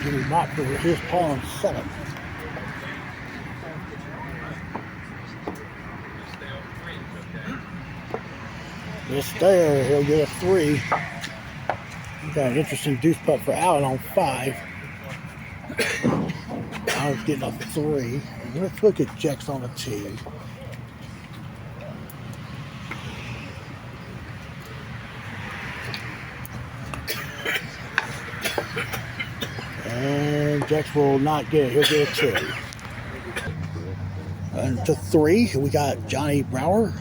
Jimmy Mott for his par on 7. This there, he'll get a 3. We got an interesting deuce putt for Allen on 5. Allen's getting a 3. Let's look at Jex on the tee. And Jex will not get it. He'll get a 2. And to 3, we got Johnny Brower.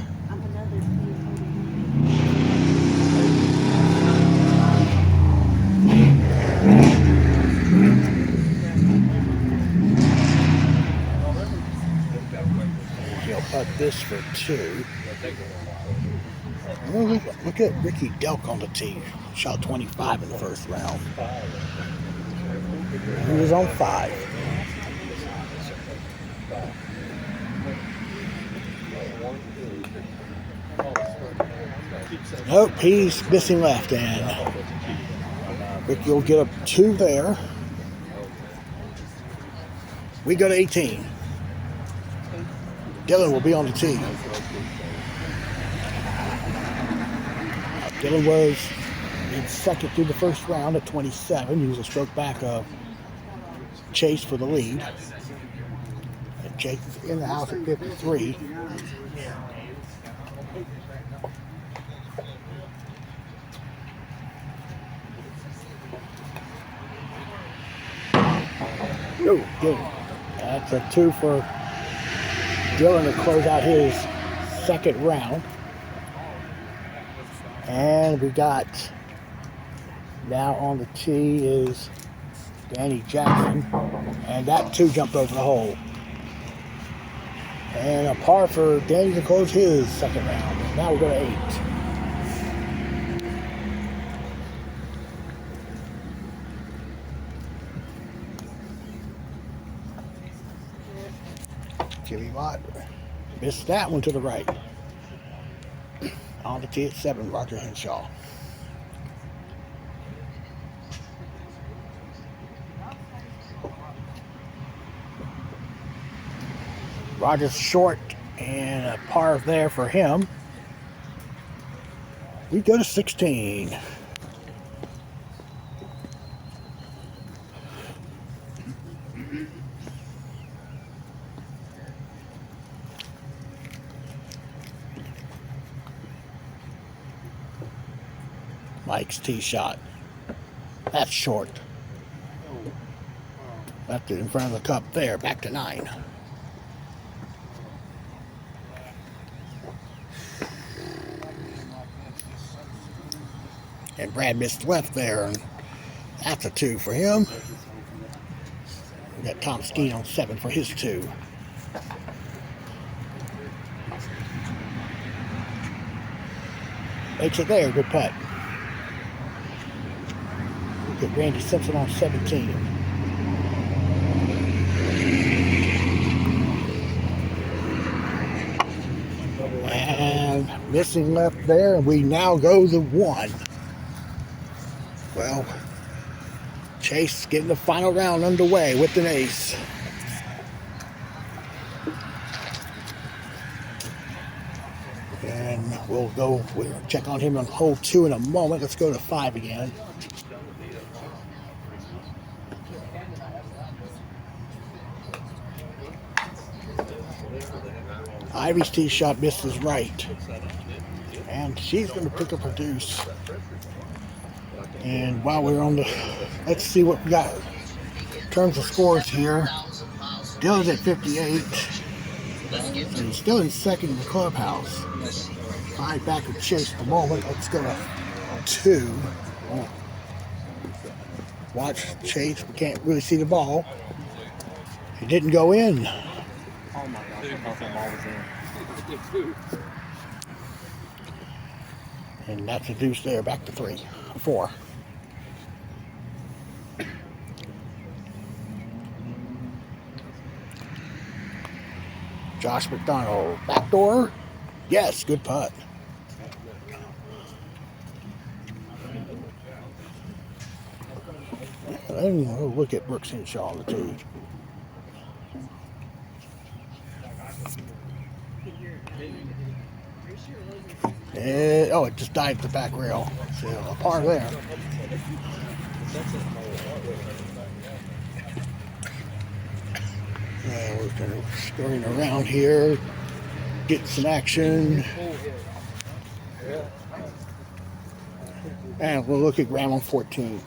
He'll putt this for 2. Well, look at Ricky Delk on the tee. Shot 25 in the first round. He was on 5. Nope, he's missing left, and Ricky will get a 2 there. We go to 18. Dylan will be on the tee. Dylan was in second through the first round at 27. He was a stroke back of Chase for the lead. And Chase is in the house at 53. Oh, good. That's a 2 for Dylan to close out his second round. And we got now on the tee is Danny Jackson. And that 2 jumped over the hole. And a par for Danny to close his second round. Now we're going to 8. Jimmy Mott missed that one to the right. On the tee at 7, Roger Henshaw. Rogers short and a par there for him. We go to 16. Mike's tee shot. That's short. Left it in front of the cup there. Back to 9. And Brad missed left there. And that's a 2 for him. We got Tom Skeen on 7 for his 2. Makes it there. Good putt. Get Randy Simpson on 17. And missing left there, and we now go to 1. Well, Chase getting the final round underway with an ace. And we'll check on him on hole 2 in a moment. Let's go to 5 again. Ivy's tee shot misses right. And she's going to pick up a deuce. And while we're on the... Let's see what we got in terms of scores here. Dylan's at 58. And he's still in second in the clubhouse. 5 back of Chase at the moment. Let's go to 2. Watch Chase. We can't really see the ball. It didn't go in. Oh my gosh, I thought that ball was in. And that's a deuce there. Back to 3. 4. Josh McDonald. Backdoor. Yes, good putt. And we'll look at Brooks Henshaw on the tee. It just dived the back rail. So a par there. We're kind of scurrying around here, getting some action. And we'll look at Graham on 14.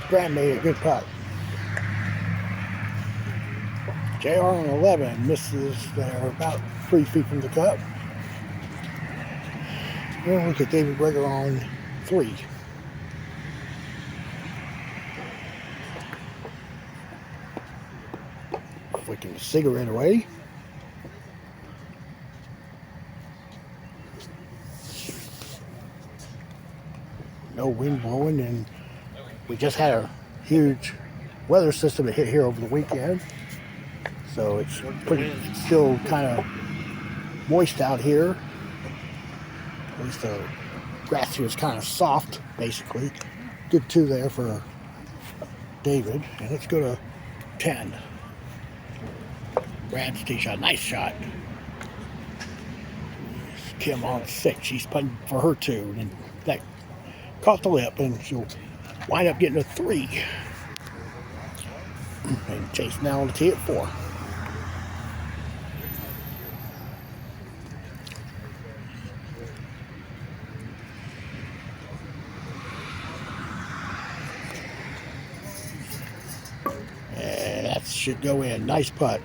Graham made a good putt. JR on 11 misses there about 3 feet from the cup. We'll look at David Greger on 3. Flicking the cigarette away. No wind blowing, and we just had a huge weather system that hit here over the weekend. So it's still kind of moist out here. At least the grass here is kind of soft, basically. Good 2 there for David. And let's go to 10. Brad's tee shot. Nice shot. Kim on 6. She's putting for her 2. And that caught the lip, and she'll wind up getting a 3. And Chase now on the tee at 4. And that should go in. Nice putt.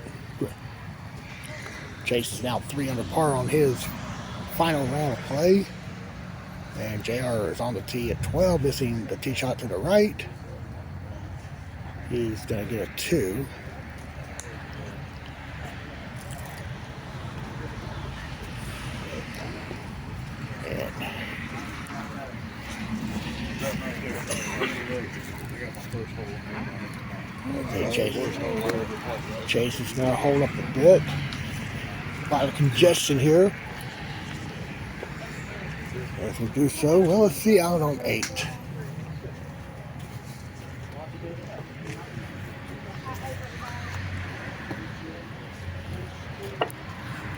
Chase is now 3 under par on his final round of play. And JR is on the tee at 12, missing the tee shot to the right. He's going to get a 2. Okay, Chase Chase is going to hold up a bit. A lot of congestion here. As we do so, well, let's see out on 8.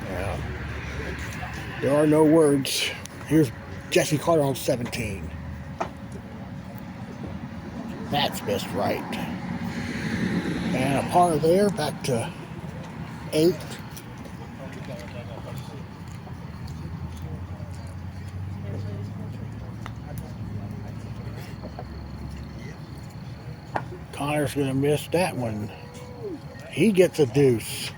Yeah. There are no words. Here's Jesse Carter on 17. That's best right. And a par there, back to 8. Connor's going to miss that one. He gets a deuce.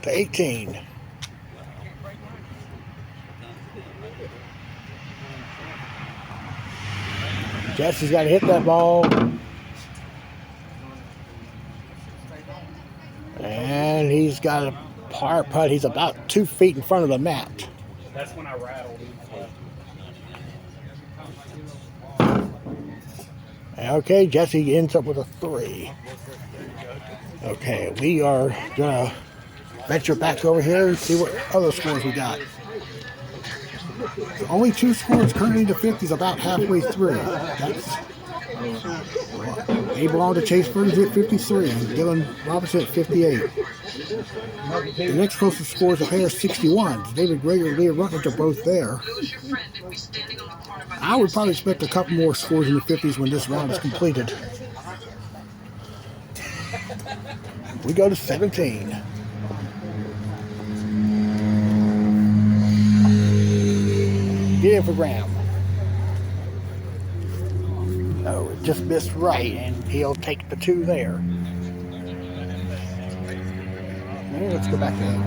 To 18. Jesse's got to hit that ball. And he's got a par putt. He's about 2 feet in front of the mat. That's when I rattled. Okay, Jesse ends up with a 3. Okay, we are going to venture back over here and see what other scores we got. So only 2 scores currently in the 50s, about halfway through. They belong to Chase Burns at 53 and Dylan Robinson at 58. The next closest score is a pair of 61s. David Greger and Leah Rutledge are both there. I would probably expect a couple more scores in the 50s when this round is completed. We go to 17. Get in for Graham. Oh, it just missed right, and he'll take the 2 there. Okay, let's go back to him.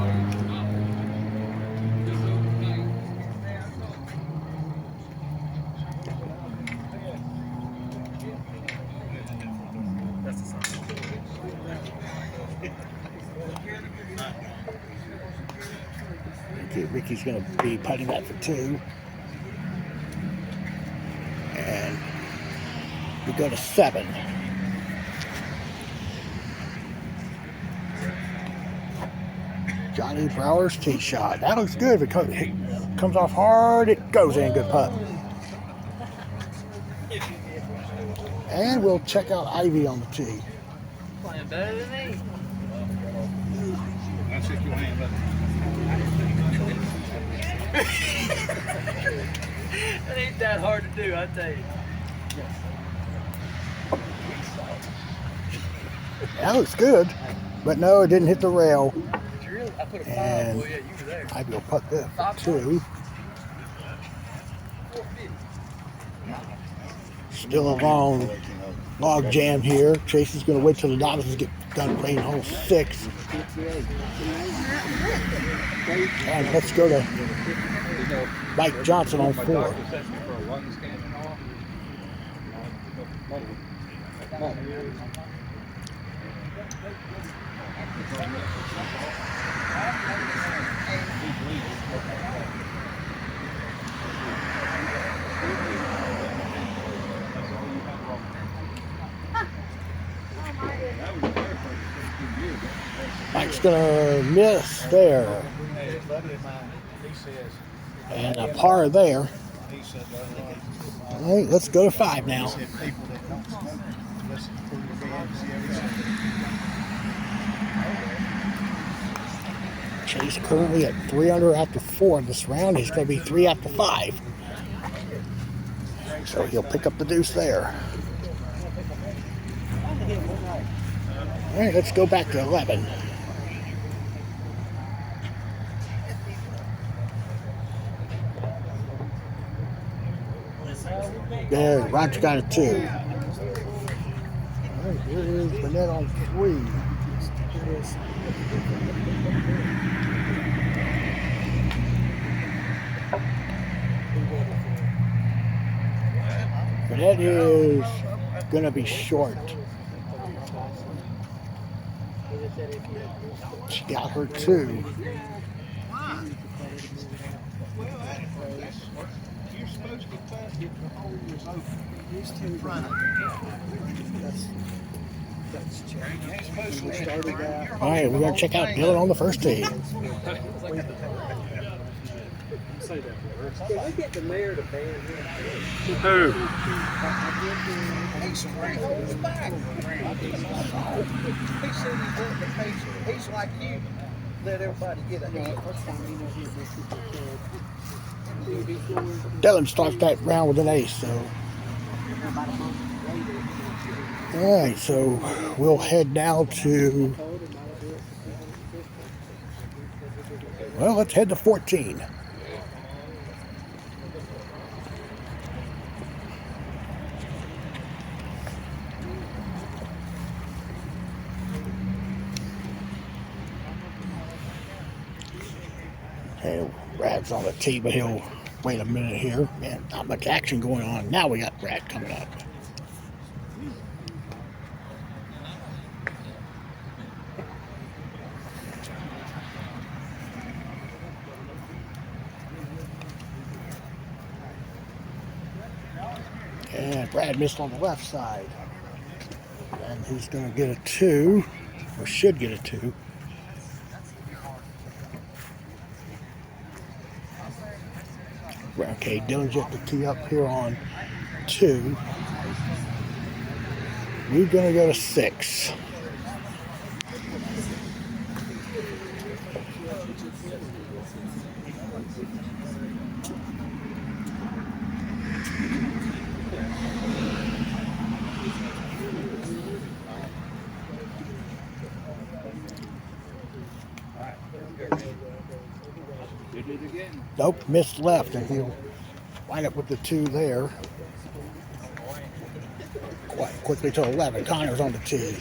Okay, Ricky's going to be putting that for 2. And we go to 7. Johnny Brower's tee shot. That looks good. If it comes off hard, it goes in. Good putt. And we'll check out Ivy on the tee. Playing better than me. I'll shake your hand, buddy. It ain't that hard to do, I tell you. That looks good. But no, it didn't hit the rail. I put a 5. And Well, yeah, you were there. Ivy will putt that for 2. Still a long log jam here. Chase is going to wait till the novices get done playing hole 6. And let's go to Mike Johnson on 4. Mike's gonna miss there. And a par there. All right, let's go to 5 now. Chase currently at 3 under after 4 in this round. He's going to be 3 after 5. So he'll pick up the deuce there. All right, let's go back to 11. There, Roger got a 2. All right, here is Burnett on 3. Burnett is going to be short. She got her 2. You're supposed to get the hole is open. In front of All right, we're gonna check out Dylan on the first tee. Can we get the mayor to ban him? Who? He's straight on his back. He said he's at the pace. He's like you. Let everybody get ahead. Dylan starts that round with an ace, so. All right, so we'll head now to. Well, let's head to 14. Okay, Brad's on the tee, but he'll wait a minute here. Man, not much action going on. Now we got Brad coming up. And Brad missed on the left side. And he's going to get a 2, or should get a 2. Okay, Dylan's yet to tee up here on 2. We're going to go to 6. Nope, missed left, and he'll wind up with the 2 there. Quite quickly to 11. Connor's on the tee.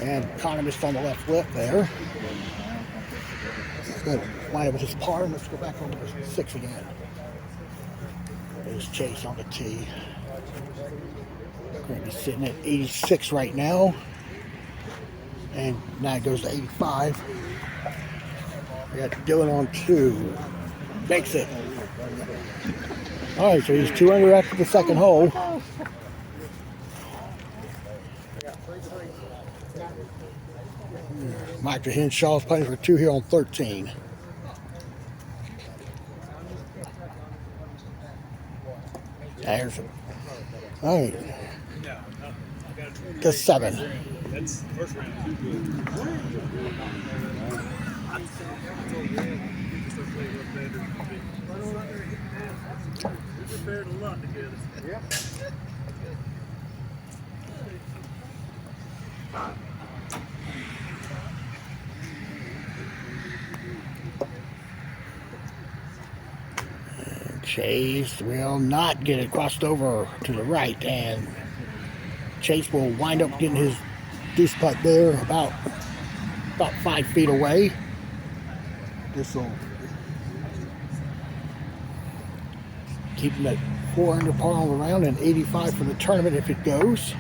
And Connor missed on the left lip there. He's going to wind up with his par, and let's go back over to 6 again. There's Chase on the tee. Currently sitting at 86 right now. And now it goes to 85. We got Dylan on 2. Makes it. All right, so he's 2 under after the second hole. Micah Henshaw's playing for 2 here on 13. There's it. All right. To 7. That's the first round. We prepared a lot together. Yeah. Chase will not get it crossed over to the right, and Chase will wind up getting his deuce putt there about 5 feet away. This will keep him at 4 under par on the round and 85 for the tournament if it goes.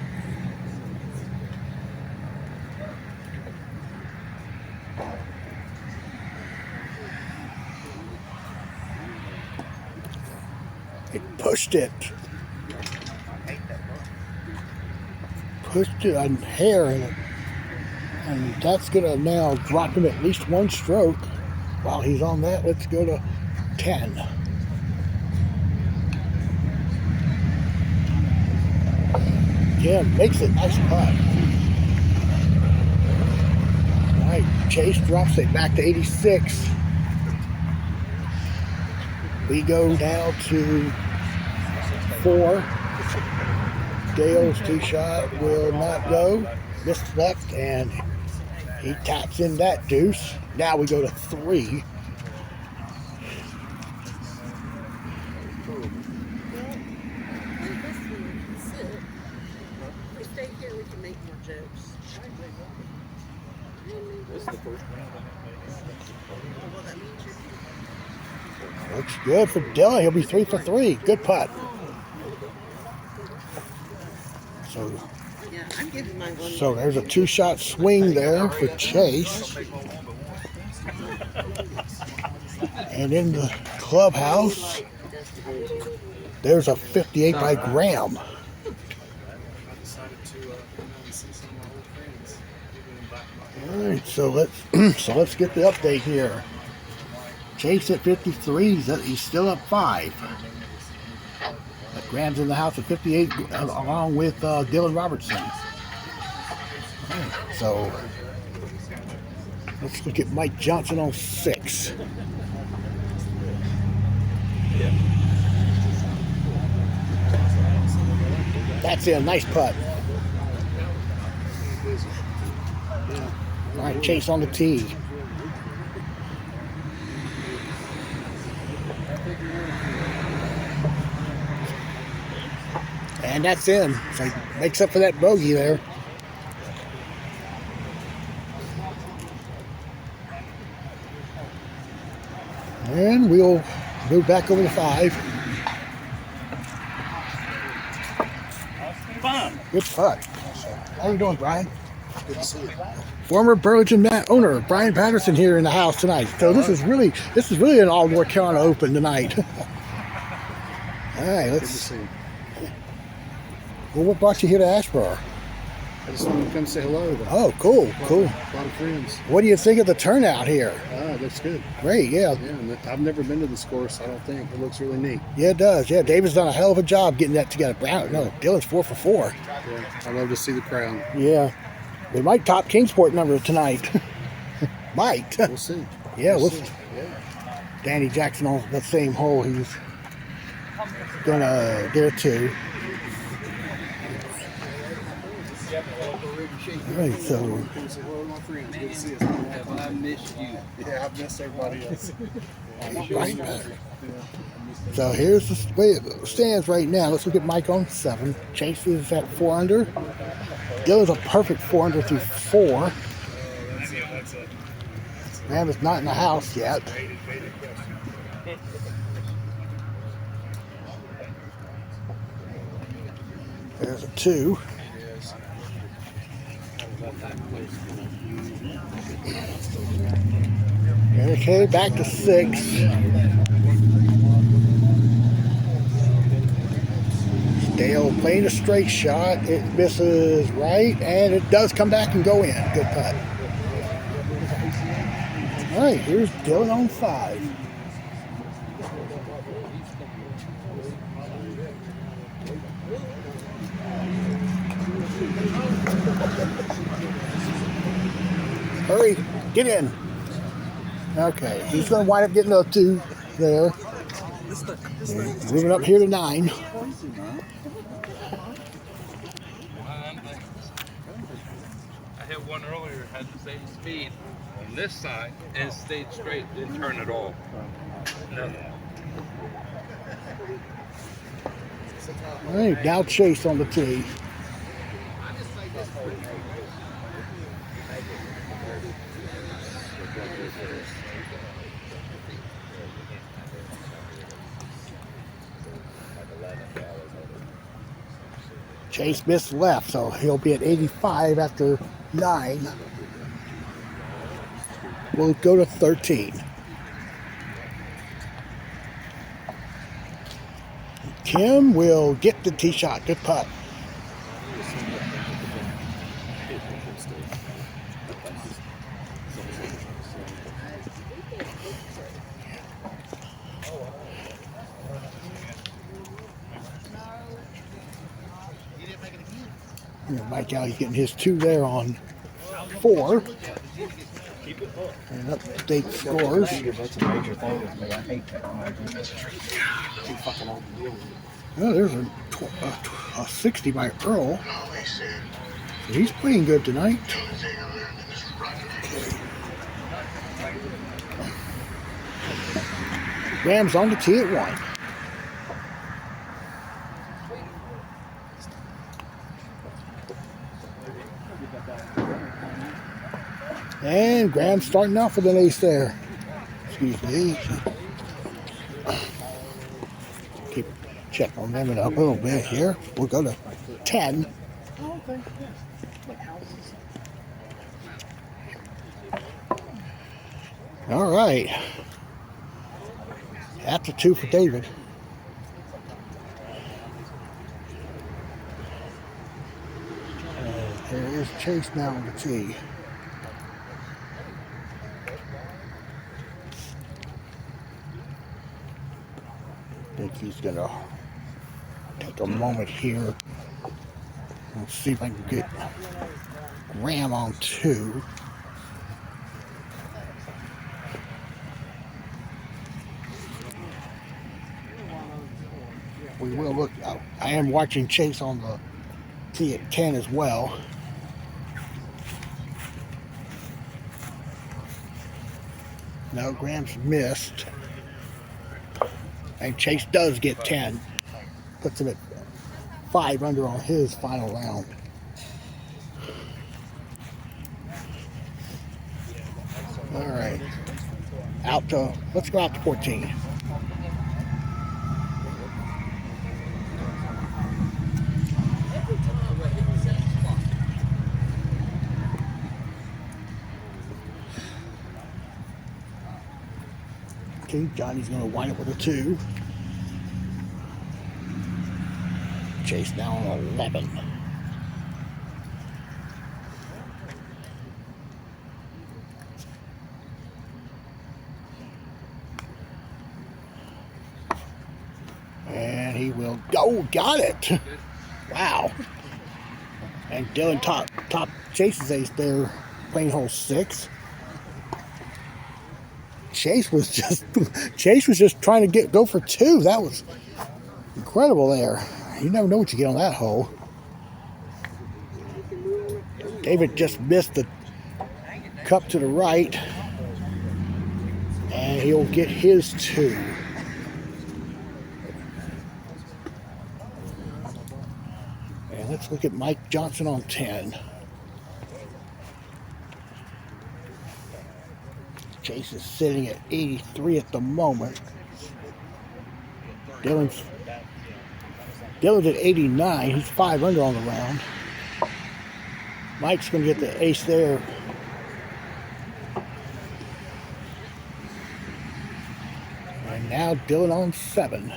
It pushed it. Pushed it a hair, and that's going to now drop him at least 1 stroke. While he's on that, let's go to 10. Yeah, makes it. Nice putt. All right, Chase drops it back to 86. We go down to 4. Dale's tee shot will not go. Missed left, and he taps in that deuce. Now we go to 3. Looks good for Dylan. He'll be 3 for 3. Good putt. So there's a 2-shot swing there for Chase. And in the clubhouse, there's a 58 by Graham. Alright, so let's get the update here. Chase at 53, he's still up 5. But Graham's in the house at 58 along with Dylan Robertson. Alright, so let's look at Mike Johnson on 6. That's a nice putt. All right, Chase on the tee. And that's in. So he makes up for that bogey there. And we'll move back over to 5. Good putt. How you doing, Brian? Good to see you. Former Burlington owner Brian Patterson here in the house tonight. So this is really an all North Carolina Open tonight. All right, Good to see you. Well, what brought you here to Asheboro? I just wanted to come say hello. Oh, cool. A lot of friends. What do you think of the turnout here? It looks good. Great, yeah. Yeah, I've never been to this course. I don't think it looks really neat. Yeah, it does. Yeah, David's done a hell of a job getting that together. Dylan's 4 for 4. Yeah, I love to see the crowd. Yeah, we might top Kingsport number tonight. Might. We'll see. Yeah, we'll see. Yeah. Danny Jackson on that same hole. He's gonna get a 2. All right, so I missed you. Yeah, I've missed everybody else. right. So here's the way it stands right now. Let's look at Mike on 7. Chase is at 4 under. Dylan's a perfect 4 under through 4. Graham is not in the house yet. There's a 2. Okay, back to 6. Dale playing a straight shot. It misses right, and it does come back and go in. Good putt. All right, here's Dylan on 5. Hurry, get in. Okay, he's going to wind up getting a 2 there. Moving up here to 9. I hit one earlier, had the same speed on this side and stayed straight, didn't turn at all. All right, now Chase on the tee. Chase missed left, so he'll be at 85 after 9. We'll go to 13. Kim will get the tee shot. Good putt. Mike Alley's getting his 2 there on 4. And update scores. That's a major thing with me. I hate technology. Well, there's a 60 by Earl. He's playing good tonight. Graham's on the tee at 1. And Graham's starting off with an ace there. Excuse me. Keep check on them up a little bit here. We'll go to 10. All right. After 2 for David. There is Chase now on the tee. think he's gonna take a moment here. Let's see if I can get Graham on 2. We will look. I am watching Chase on the tee at 10 as well. No, Graham's missed. And Chase does get 10. Puts him at 5 under on his final round. All right. Let's go out to 14. Okay, Johnny's going to wind up with a 2. Chase now on 11. And he will go. Got it. Wow. And Dylan top Chase's ace there, playing hole 6. Chase was just trying to go for 2. That was incredible there. You never know what you get on that hole. David just missed the cup to the right, and he'll get his 2. And let's look at Mike Johnson on 10. Chase is sitting at 83 at the moment. Dylan's at 89. He's 5 under on the round. Mike's going to get the ace there. And now Dylan on 7.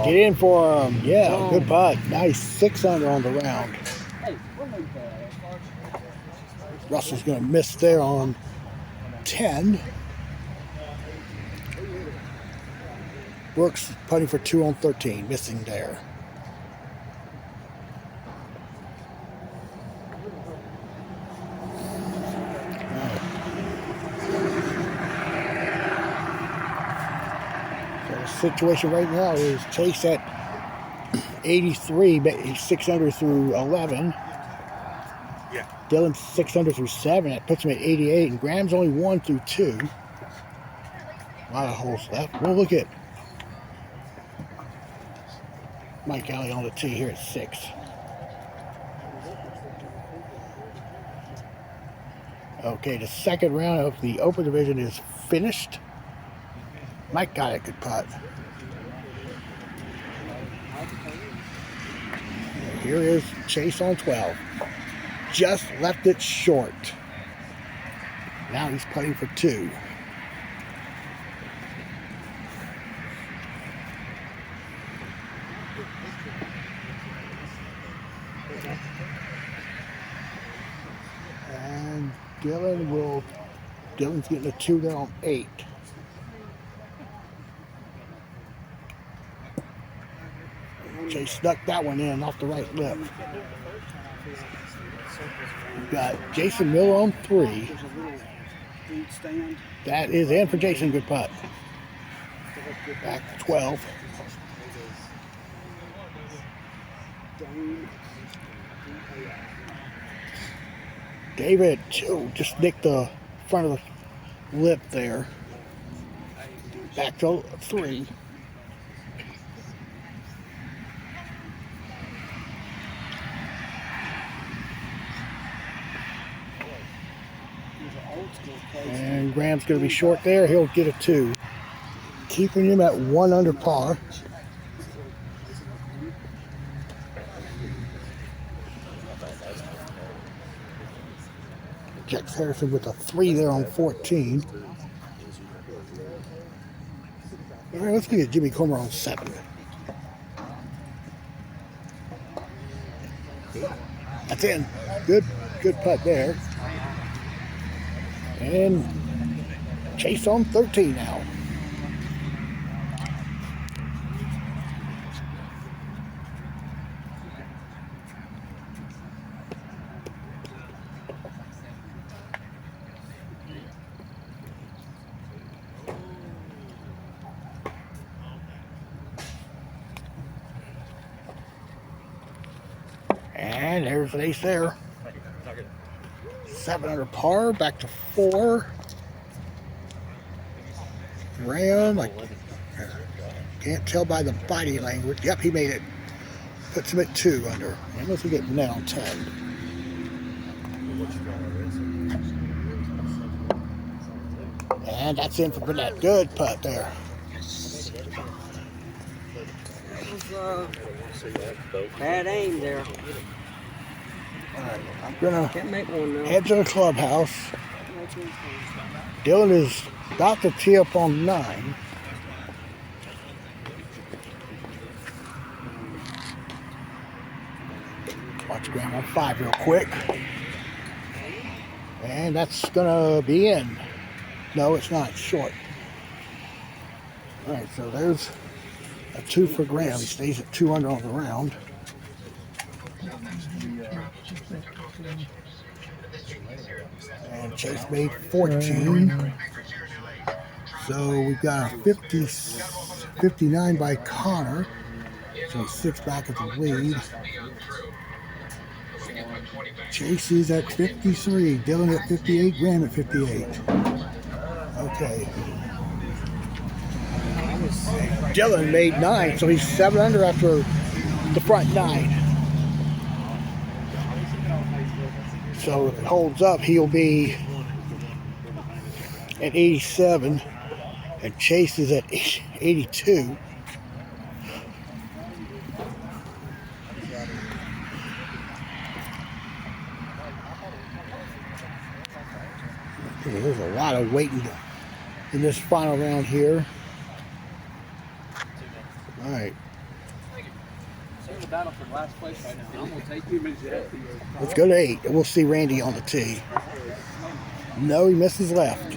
Get in for him. Yeah, good putt. Nice. 6 under on the round. Russell's going to miss there on 10. Brooks putting for 2 on 13. Missing there. Situation right now is Chase at 83, but he's 6 under through 11. Yeah. Dylan's 6 under through 7. That puts him at 88, and Graham's only 1 through 2. A lot of holes left. We'll look at Mike Alley on the tee here at 6. Okay, the second round of the Open Division is finished. Mike got a good putt. Here is Chase on 12. Just left it short. Now he's putting for 2. And Dylan's getting a 2 there on 8. Chase stuck that one in off the right lip. We've got Jason Miller on 3. That is in for Jason. Good putt. Back to 12. David just nicked the front of the lip there. Back to 3. And Graham's going to be short there. He'll get a 2. Keeping him at 1 under par. Jack Harrison with a 3 there on 14. All right, let's look at Jimmy Comer on 7. That's in. Good putt there. And Chase on 13 now. And there's an ace there. 7 under par, back to 4. Graham, I can't tell by the body language. Yep, he made it. Puts him at 2 under. And let's get net on 10. And that's in for Burnett. Good putt there. Bad aim there. Alright, I'm gonna Can't make one now. head to the clubhouse. Dylan is about to tee up on 9. Watch Graham on 5 real quick. And that's gonna be in. No, it's not. It's short. Alright, so there's a 2 for Graham. He stays at 2 under on the round. And Chase made 14. So we've got a 59 by Connor. So 6 back at the lead. Chase is at 53. Dylan at 58. Graham at 58. Okay. Dylan made 9, so he's 7 under after the front 9. So if it holds up, he'll be at 87, and Chase is at 82. Okay, there's a lot of waiting in this final round here. All right. The battle for last place right now. I'm gonna take you. Let's go to 8. We'll see Randy on the tee. No, he misses left.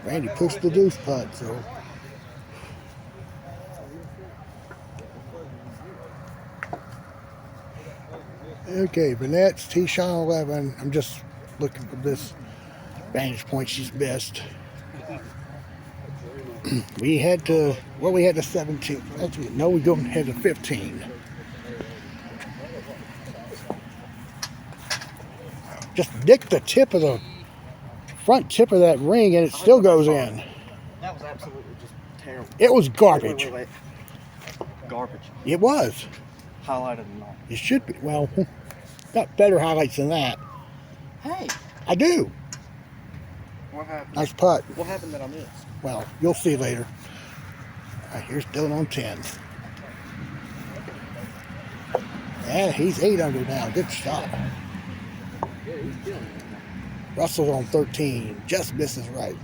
Randy pushed the deuce putt, so. Okay, Vanette's tee shot 11. I'm just looking for this vantage point she's missed. We had to 17. Actually, no, we go ahead to 15. Just nick the tip of the front tip of that ring and it still goes in. That was absolutely just terrible. It was garbage. Wait. Garbage. It was. Highlighted and all. It should be. Well, got better highlights than that. Hey. I do. What happened? Nice putt. What happened that I missed? Well, you'll see later. All right, here's Dylan on 10. And he's 8 under now. Good shot. Russell's on 13. Just misses right.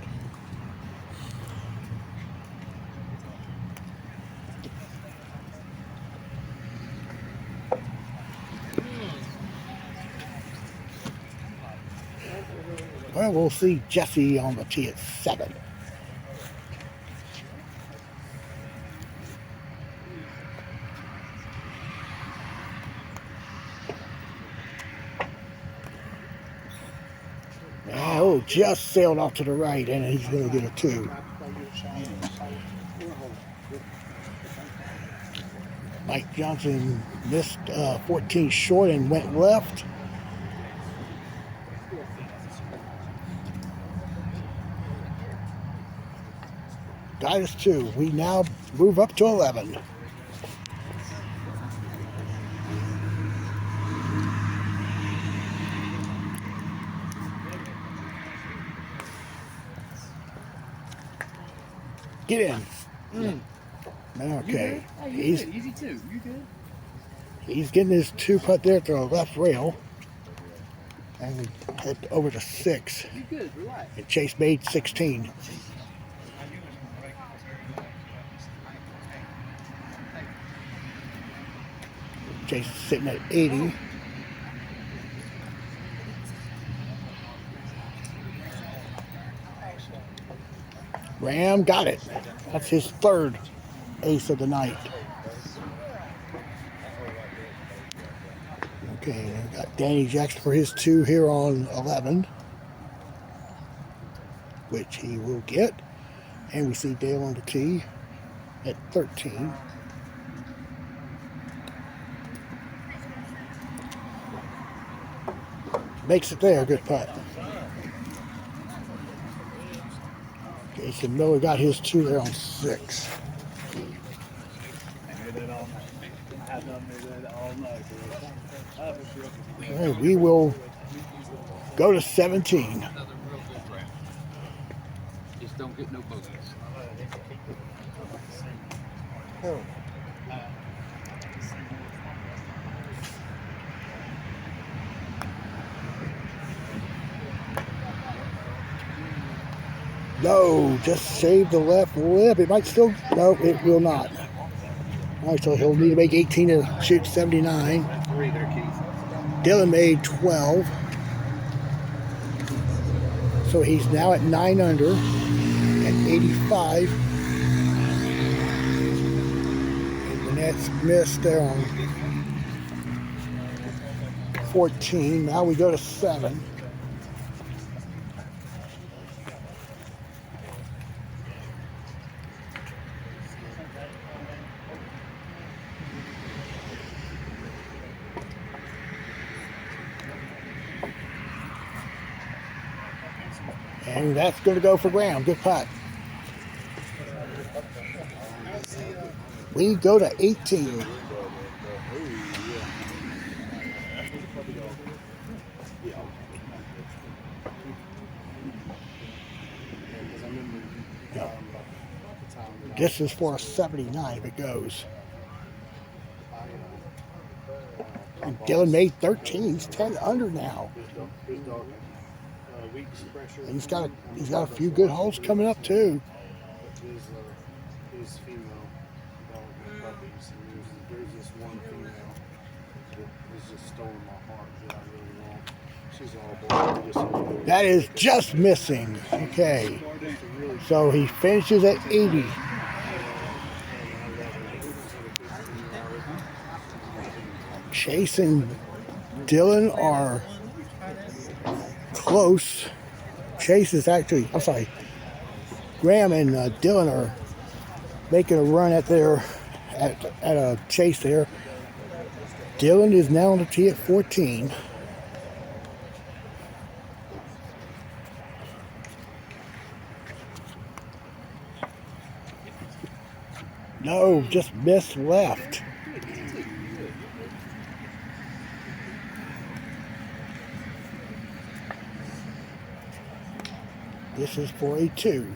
Well, we'll see Jesse on the tee at 7. Oh, just sailed off to the right, and he's going to get a 2. Mike Johnson missed 14 short and went left. Got us 2. We now move up to 11. Get in. Okay. He's easy too. You good? He's getting his 2 putt there to the left rail. And we head over to 6. You good? Relax. And Chase made 16. Chase is sitting at 80. Graham got it. That's his third ace of the night. Okay, we got Danny Jackson for his 2 here on 11, which he will get. And we see Dale on the tee at 13. Makes it there, good putt. Jason Miller got his 2 there on 6. Okay, we will go to 17. Another real good round. Just don't get no bogeys. No, just save the left lip. It might still, no, it will not. All right, so he'll need to make 18 to shoot 79. Dylan made 12. So he's now at 9 under and 85. And the net's missed there on 14. Now we go to 7. And that's going to go for Graham. Good putt. We go to 18. This is for a 79 if it goes. And Dylan made 13. He's 10 under now. And he's got a few good holes coming up too. His female dog and puppies, and there's this one female that has just stolen my heart that I really want. She's all black. That is just missing. Okay. So he finishes at 80. Chase and Dylan are close. Chase is actually, I'm sorry, Graham and Dylan are making a run at a chase there. Dylan is now on the tee at 14. No, just missed left. This is for a 2.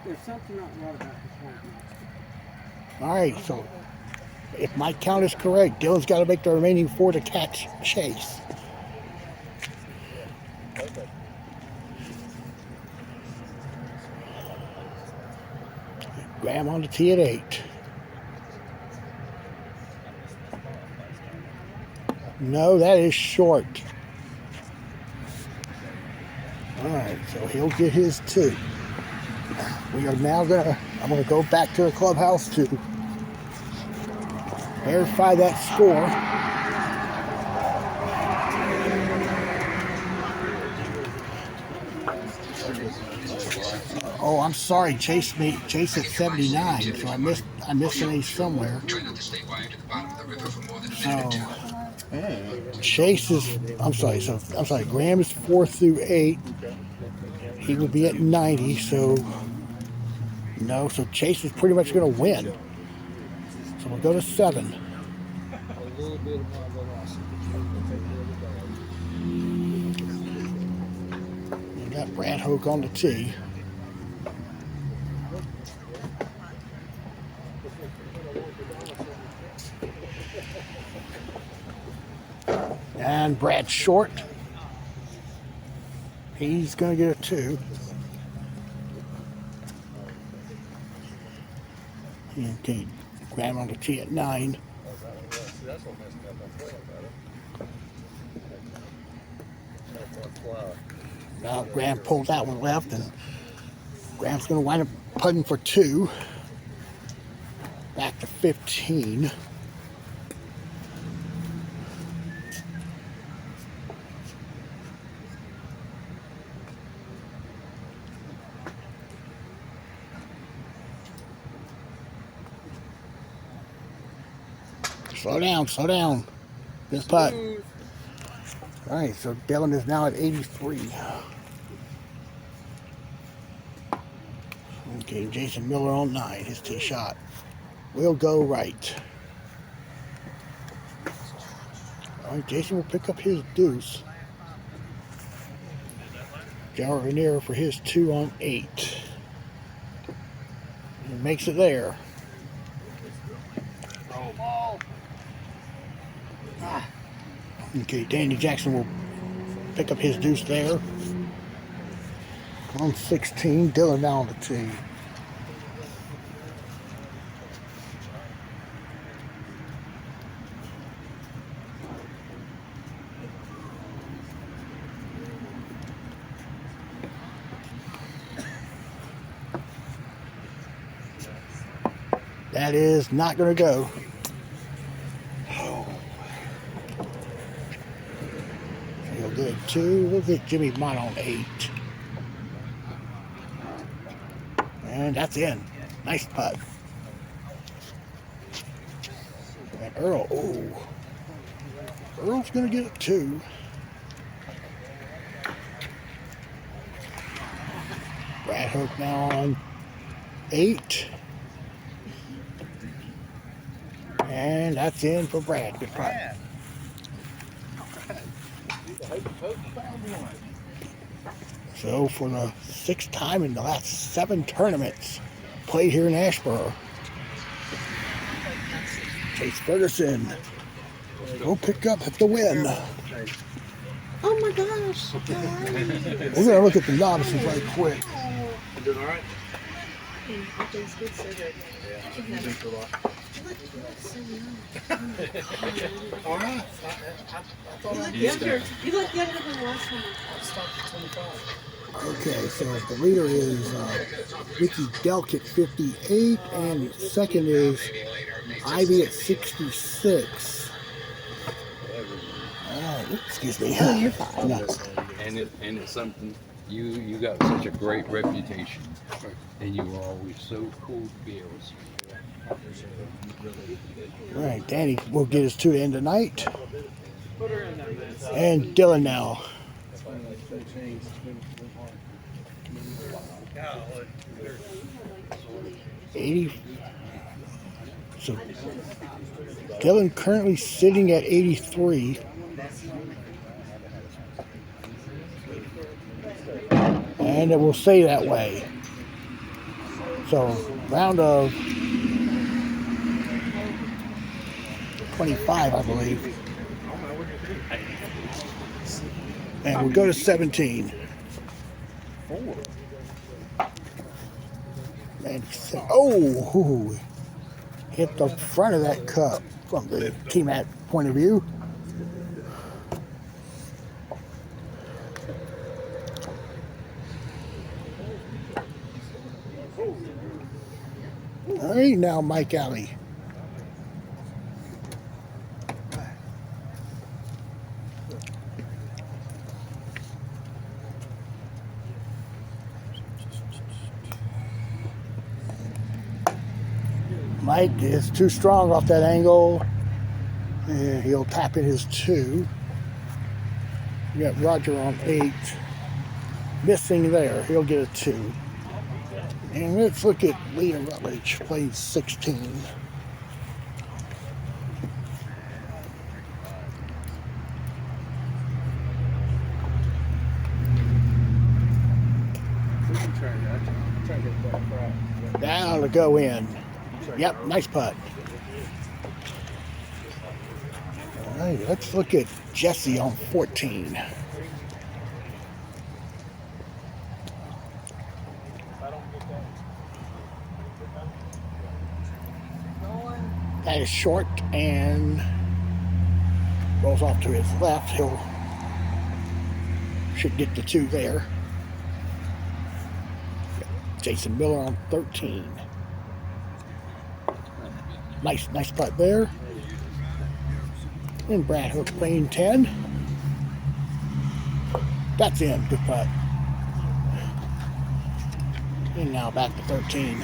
There's something not right about this one. All right, so if my count is correct, Dylan's got to make the remaining 4 to catch Chase. Graham on the tee at 8. No, that is short. All right, so he'll get his 2. We are now I'm gonna go back to the clubhouse to verify that score. Oh, I'm sorry, Chase at 79, so I missed an ace somewhere. So Chase is, I'm sorry, Graham is 4 through 8. He will be at 90, so no, so Chase is pretty much going to win. So we'll go to 7. We got Brad Hoke on the tee. And Brad short. He's going to get a 2. Okay, Graham on the tee at 9. Now Graham pulls that one left, and Graham's going to wind up putting for 2. Back to 15. Slow down, slow down. Good putt. All right, so Dylan is now at 83. Okay, Jason Miller on 9. His tee shot will go right. All right, Jason will pick up his deuce. Jared Ranier for his 2 on 8. He makes it there. Okay, Danny Jackson will pick up his deuce there. On 16, Dylan now on the tee. That is not going to go. He'll get 2. We'll get Jimmy Mott on 8. And that's in. Nice putt. And Earl, oh. Earl's going to get a 2. Brad Hook now on 8. And that's in for Brad. Good putt. So for the 6th time in the last 7 tournaments played here in Asheboro, Chase Ferguson will pick up the win. Oh my gosh. We're going to look at the novices right quick. You doing all right? Everything's good, so good. All right. You look younger. You look younger than last time. I stopped at 25. Okay, so the leader is Ricky Delk at 58, and second is Ivy at 66. Excuse me. Oh, you're fine. No. And it's something you got such a great reputation, and you were always so cool to be able to see. All right, Danny will get his 2 to end tonight. And Dylan now. 80. So Dylan currently sitting at 83. And it will stay that way. So round of 25, I believe. And we'll go to 17. And oh, hit the front of that cup from the team at point of view. All right, now Mike Alley. Mike is too strong off that angle, and he'll tap in his 2. We got Roger on 8, missing there. He'll get a 2. And let's look at Liam Rutledge, playing 16. Now to go in. Yep, nice putt. All right, let's look at Jesse on 14. That is short and rolls off to his left. He'll should get the 2 there. Jason Miller on 13. Nice putt there. And Brad Hook playing 10. That's in. Good putt. And now back to 13.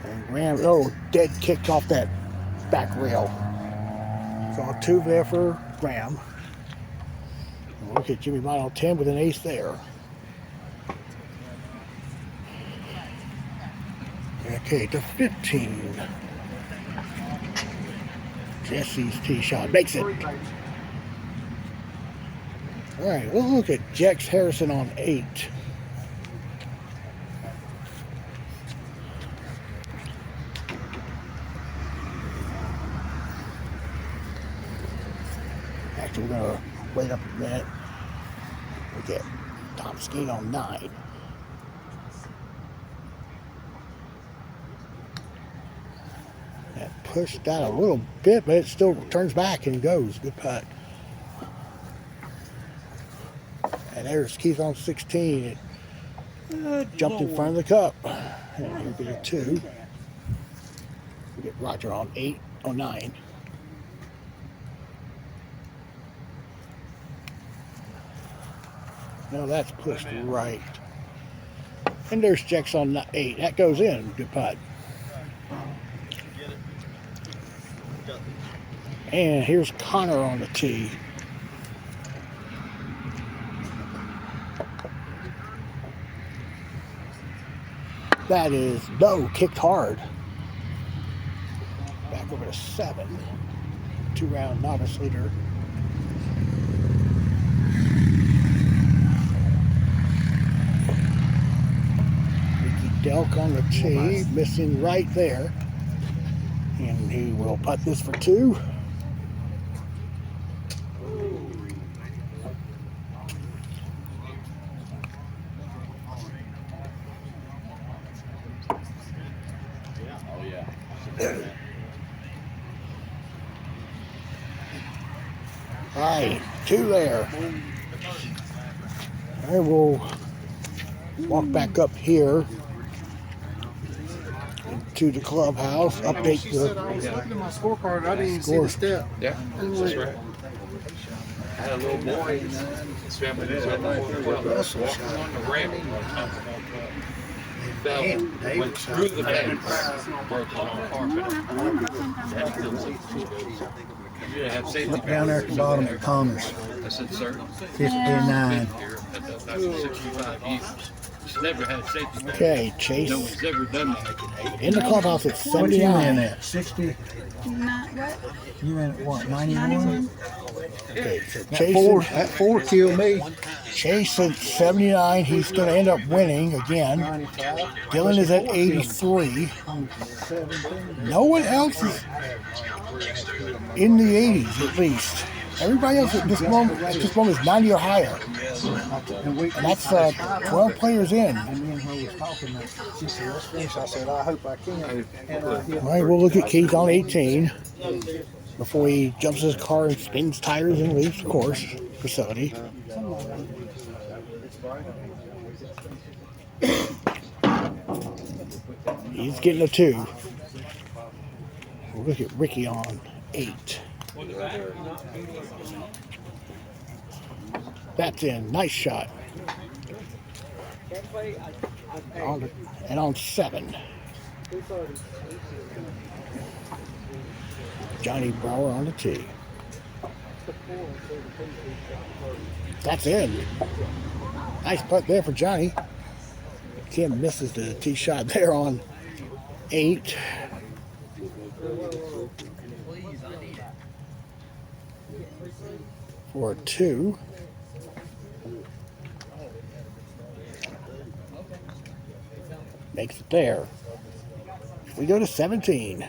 And Graham, dead kicked off that back rail. So a 2 there for Graham. And look at Jimmy Mott on 10 with an ace there. Okay, to 15. Jesse's tee shot makes it. All right, we'll look at Jex Harrison on 8. Actually, we're going to wait up a minute. Look at Tom Skate on 9. That pushed out a little bit, but it still turns back and goes. Good putt. And there's Keith on 16. It jumped in front of the cup. And he'll get a 2. We get Roger on 8, on 9. No, that's pushed right. And there's Jex on 8. That goes in. Good putt. And here's Connor on the tee. That is kicked hard. Back over to 7. 2-round novice leader. Delk on the tee, missing right there. And he will putt this for 2. All right, 2 there. I will walk back up here to the clubhouse, update the I was looking at my scorecard. I didn't even see the step. Yeah, that's right. I had a little boy, his family was on walking on the ramp. He fell, went through the fence, broke his own carpet. You have safety look down there at the bottom of Thomas. I said, sir, 59. here about 65 years. He's never had a safety belt. Okay, Chase. No one's ever done that. In the clubhouse at 79. What you in at? 60? Not what? You in at what, 91? Okay, so That 4 killed me. Chase at 79. He's going to end up winning again. Dylan is at 83. No one else is in the 80s at least. Everybody else at this moment is 90 or higher. And that's 12 players in. And me and her was talking. She said, let's finish. I said, I hope I can. All right, we'll look at Keith on 18 before he jumps his car and spins tires and leaves the course facility. He's getting a 2. We'll look at Ricky on 8. That's in. Nice shot. And on 7. Johnny Brower on the tee. That's in. Nice putt there for Johnny. Kim misses the tee shot there on 8. For 2. Makes it there. We go to 17.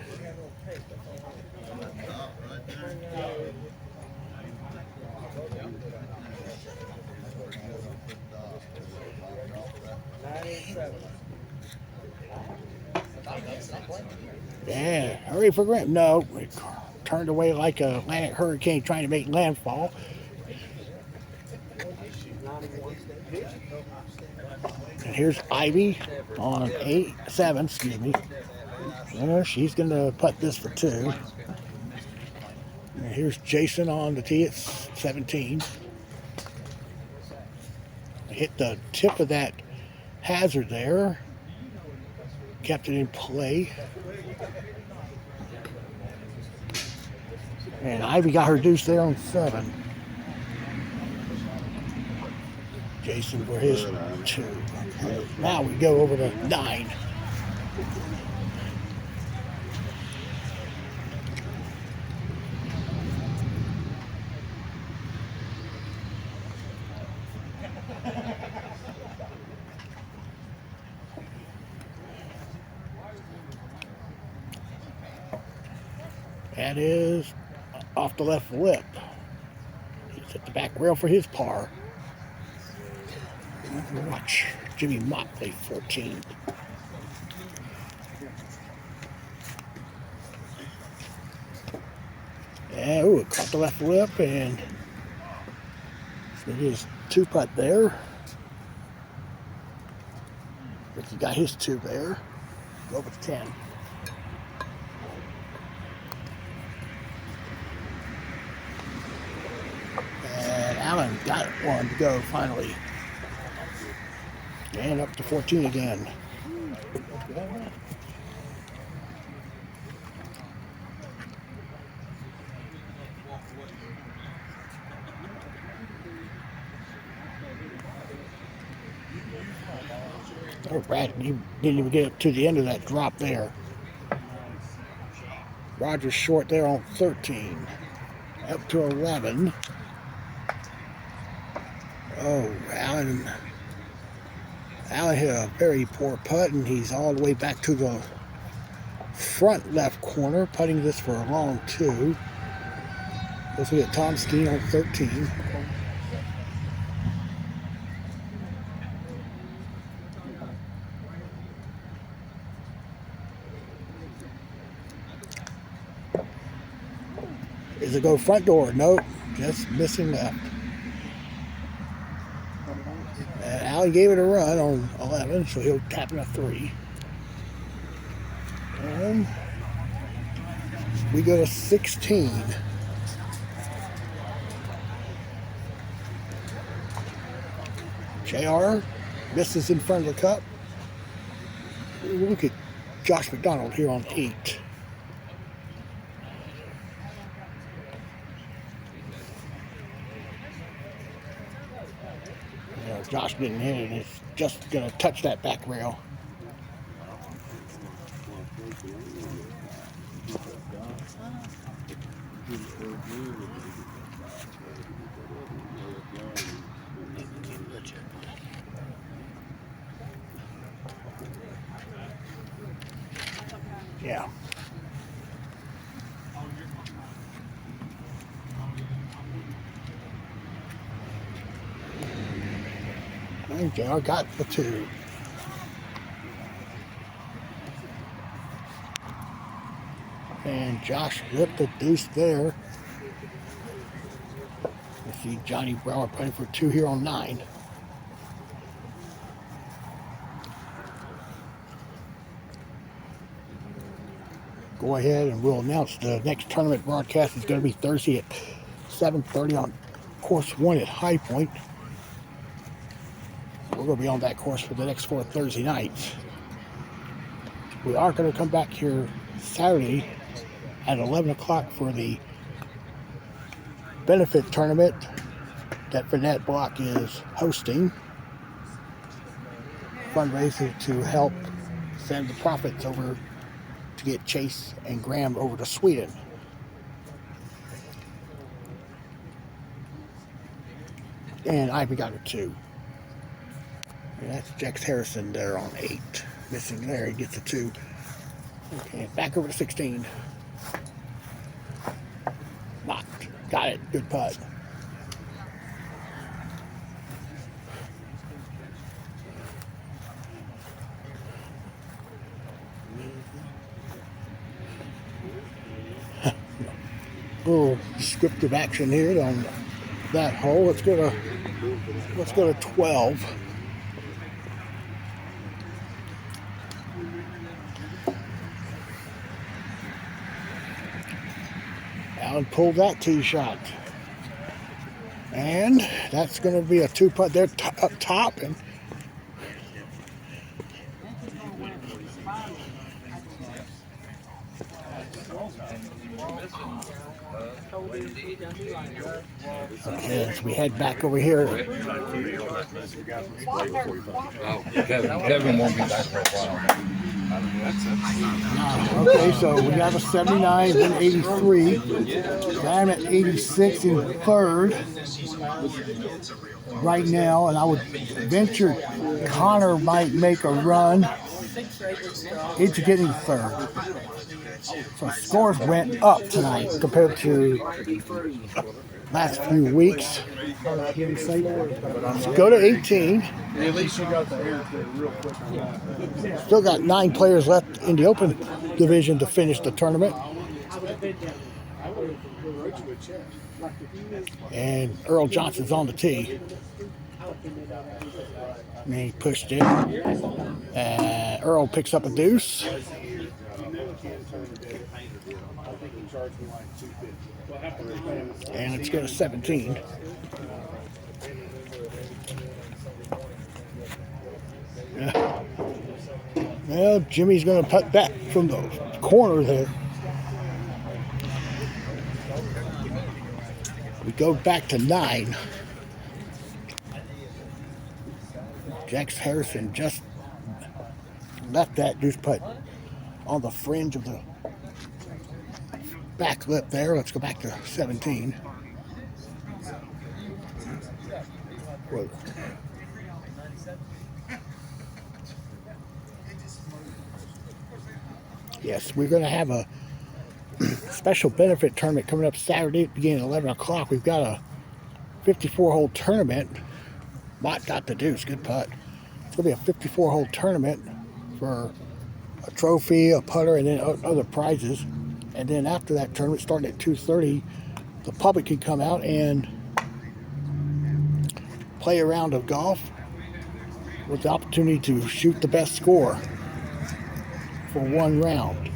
Yeah, hurry for Graham. No, it turned away like a Atlantic hurricane trying to make landfall. And here's Ivy on 7, excuse me. She's going to putt this for 2. And here's Jason on the tee at 17. Hit the tip of that hazard there. Kept it in play. And Ivy got her deuce there on 7. Jason for his 2. Now we go over to 9. That is off the left lip. He's at the back rail for his par. Watch Jimmy Motley, 14. Yeah, ooh, it caught the left lip, and it is 2 putt there. Ricky got his 2 there. Go over to 10. And Allen got one to go finally. And up to 14 again. Oh, Brad didn't even get up to the end of that drop there. Roger's short there on 13. Up to 11. Oh, Allen hit a very poor putt, and he's all the way back to the front left corner, putting this for a long 2. Let's look at Tom Steen on 13. Is it go front door? Nope, just missing left. And Allie gave it a run on 11, so he'll tap in a 3. And we go to 16. JR misses in front of the cup. Look at Josh McDonald here on 8. Josh didn't hit it. It's just going to touch that back rail. Yeah. Okay, I got the 2. And Josh ripped the deuce there. You see Johnny Brower playing for 2 here on 9. Go ahead and we'll announce the next tournament broadcast is going to be Thursday at 7:30 on course 1 at High Point. We're going to be on that course for the next 4 Thursday nights. We are going to come back here Saturday at 11 o'clock for the benefit tournament that Vanette Block is hosting. Fundraiser to help send the profits over to get Chase and Graham over to Sweden. And Ivy got it 2. And that's Jax Harrison there on 8. Missing there, he gets a 2. Okay, back over to 16. Knocked. Got it. Good putt. little descriptive action here on that hole. Let's go to 12. Alan pulled that tee shot. And that's going to be a 2-putt there up top. And okay, so we head back over here. Oh, Kevin won't be back for a while. Okay, so we have a 79 and 83. I'm at 86 in third right now, and I would venture Connor might make a run into getting third. So scores went up tonight compared to last few weeks. Let's go to 18. At least you got the air through real quick on that. Still got 9 players left in the open division to finish the tournament. And Earl Johnson's on the tee. And he pushed it. Earl picks up a deuce. And let's go to 17. Well, Jimmy's going to putt back from the corner there. We go back to 9. Jax Harrison just left that deuce putt on the fringe of the back lip there. Let's go back to 17. Whoa. Yes, we're going to have a special benefit tournament coming up Saturday beginning at 11 o'clock. We've got a 54-hole tournament. Mott got the deuce. Good putt. It's going to be a 54-hole tournament for a trophy, a putter, and then other prizes. And then after that tournament, starting at 2:30, the public can come out and play a round of golf with the opportunity to shoot the best score for one round.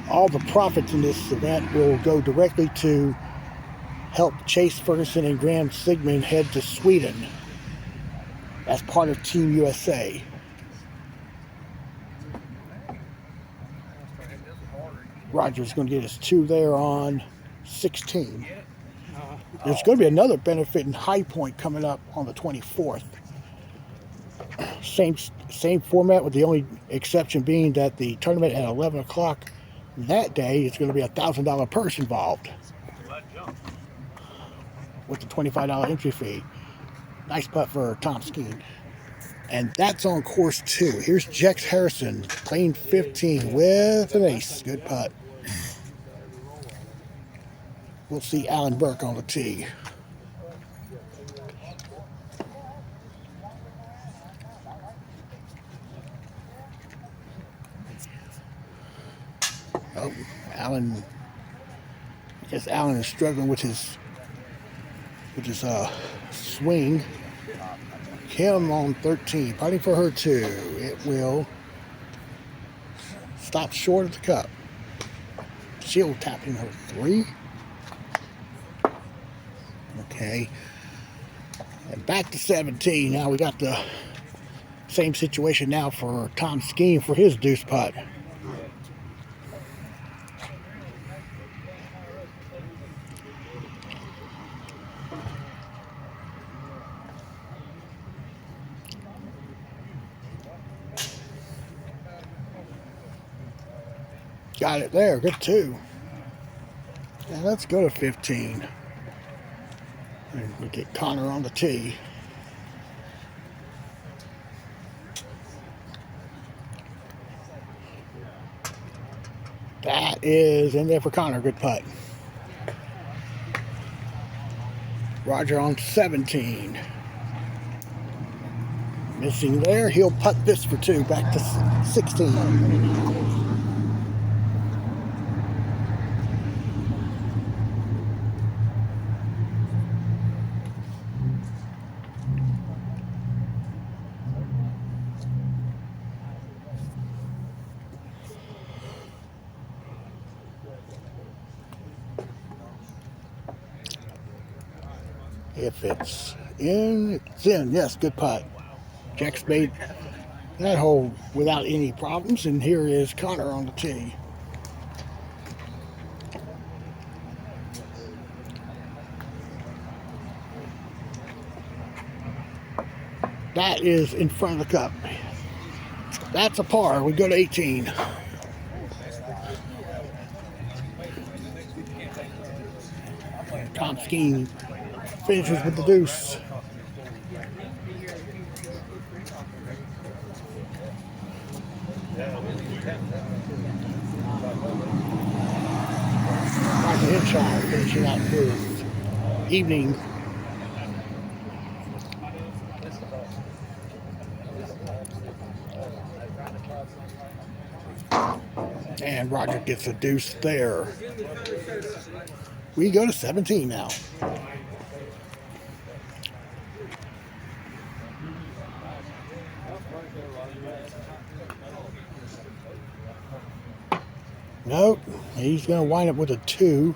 All the profits in this event will go directly to help Chase Ferguson and Graham Sigmund head to Sweden as part of Team USA. Roger's going to get his 2 there on 16. There's going to be another benefit in High Point coming up on the 24th. Same format, with the only exception being that the tournament at 11 o'clock that day is going to be a $1,000 purse involved with the $25 entry fee. Nice putt for Tom Skeen. And that's on course 2. Here's Jax Harrison playing 15 with an ace. Good putt. We'll see Alan Burke on the tee. Oh, Alan. I guess Alan is struggling with his swing. Kim on 13, putting for her 2. It will stop short of the cup. She'll tap in her 3. Okay. And back to 17. Now we got the same situation now for Tom Skeen for his deuce putt. Got it there. Good 2. And let's go to 15. And we get Connor on the tee. That is in there for Connor. Good putt. Roger on 17. Missing there. He'll putt this for 2. Back to 16. If it's in, it's in. Yes, good putt. Jack's made that hole without any problems, and here is Connor on the tee. That is in front of the cup. That's a par. We go to 18. Tom Skeen finishes with the deuce. Michael Henshaw finishing out his evening. And Roger gets a deuce there. We go to 17 now. Nope, he's going to wind up with a 2.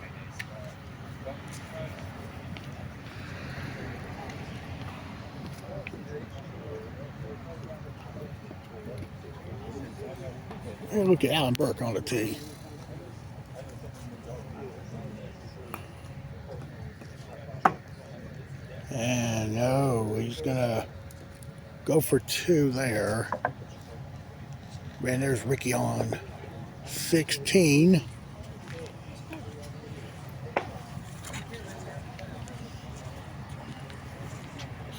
And look at Alan Burke on the tee. And no, he's going to go for 2 there. And there's Ricky on 16.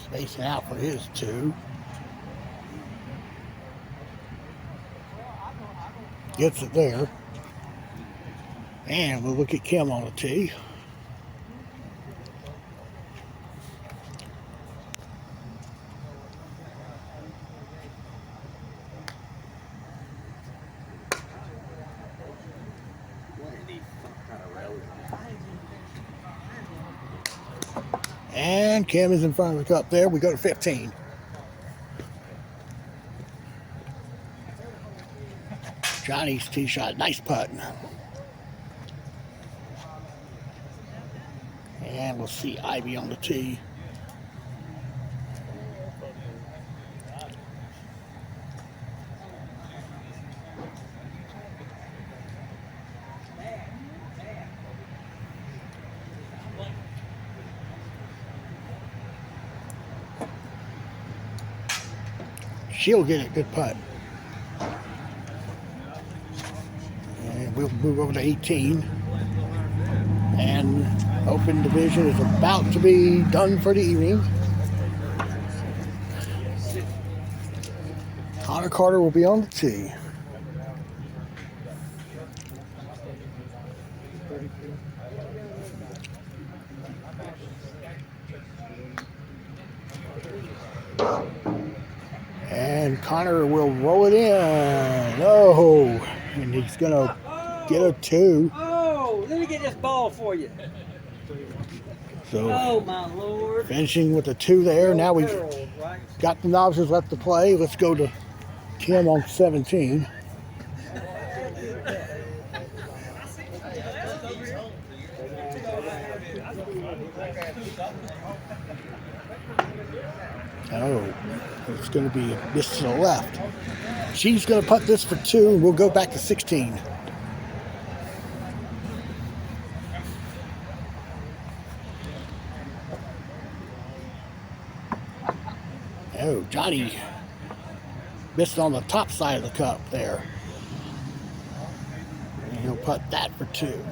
Spacing out for his 2. Gets it there. And we'll look at Kim on the tee. And Kim is in front of the cup there. We go to 15. Johnny's tee shot. Nice putt. And we'll see Ivy on the tee. She'll get it. Good putt. And we'll move over to 18. And Open Division is about to be done for the evening. Connor Carter will be on the tee. And Connor will roll it in. Oh, and he's going to get a 2. Oh, let me get this ball for you. So, oh, my Lord. Finishing with a 2 there. Now we've got the novices left to play. Let's go to Kim on 17. Oh, it's going to be this to the left. She's going to putt this for 2, and we'll go back to 16. Oh, Johnny missed on the top side of the cup there. And he'll putt that for 2.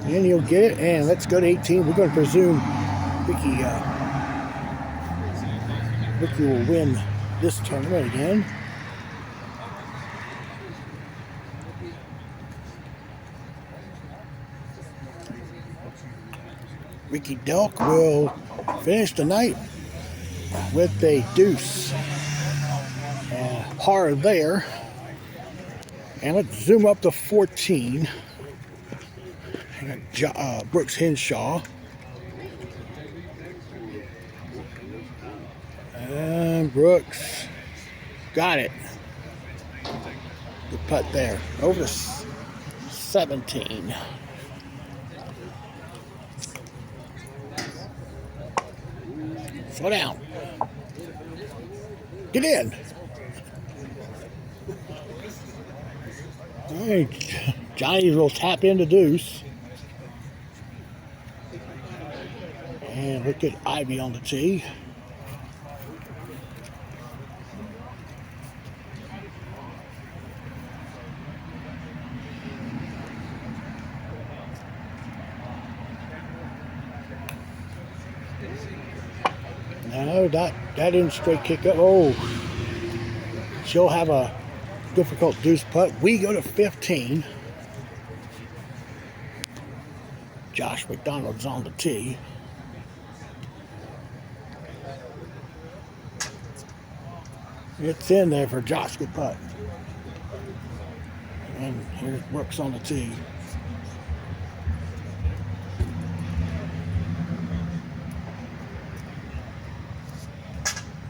And he'll get it, and let's go to 18. We're going to presume Ricky will win this tournament again. Ricky Delk will finish the night with a deuce. And par there. And let's zoom up to 14. Brooks Henshaw. And Brooks Got it. Good putt there. Over 17. Slow down. Get in. All right. Johnny will tap into deuce. And look at Ivy on the tee. No, that didn't straight kick up. Oh, she'll have a difficult deuce putt. We go to 15. Josh McDonald's on the tee. It's in there for Josh. Good putt. And here's Brooks on the tee.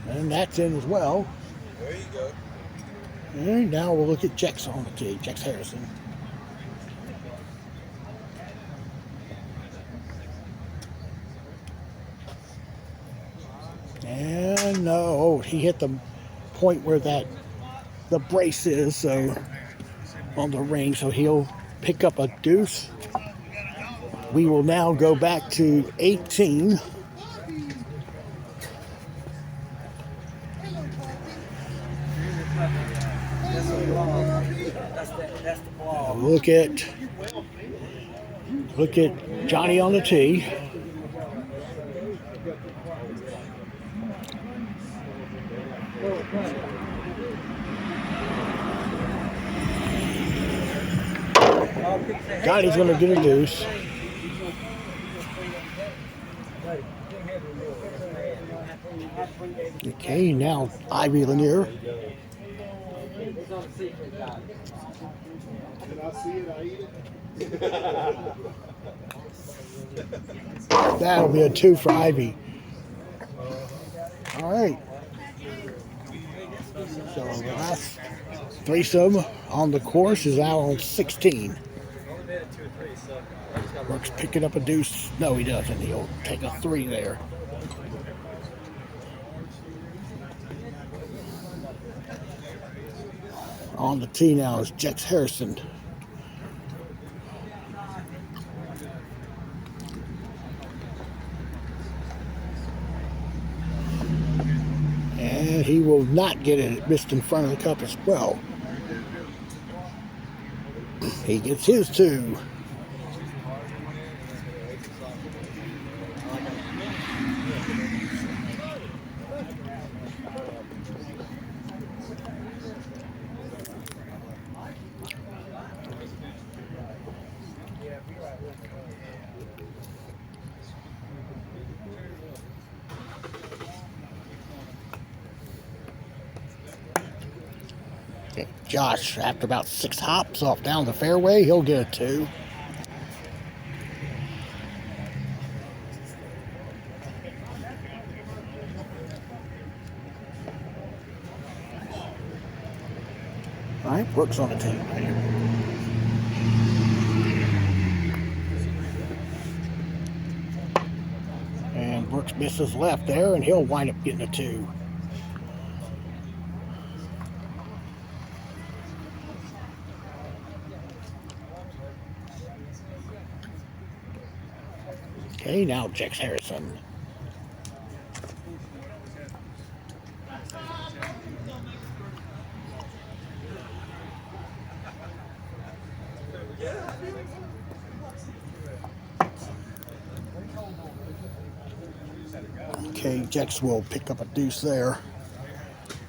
And that's in as well. There you go. And now we'll look at Jex on the tee. Jex Harrison. And no, he hit the point where the brace is, so on the ring, so he'll pick up a deuce. We will now go back to 18. Look at Johnny on the tee. Johnny's going to get a deuce. Okay, now Ivy Lanier. That'll be a 2 for Ivy. All right. So the last threesome on the course is out on 16. Brooks picking up a deuce. No, he doesn't. He'll take a 3 there. On the tee now is Jex Harrison. And he will not get it. It missed in front of the cup as well. He gets his 2. Josh, after about 6 hops off down the fairway, he'll get a 2. All right, Brooks on the tee. And Brooks misses left there, and he'll wind up getting a 2. Okay, now Jex Harrison. Okay, Jex will pick up a deuce there.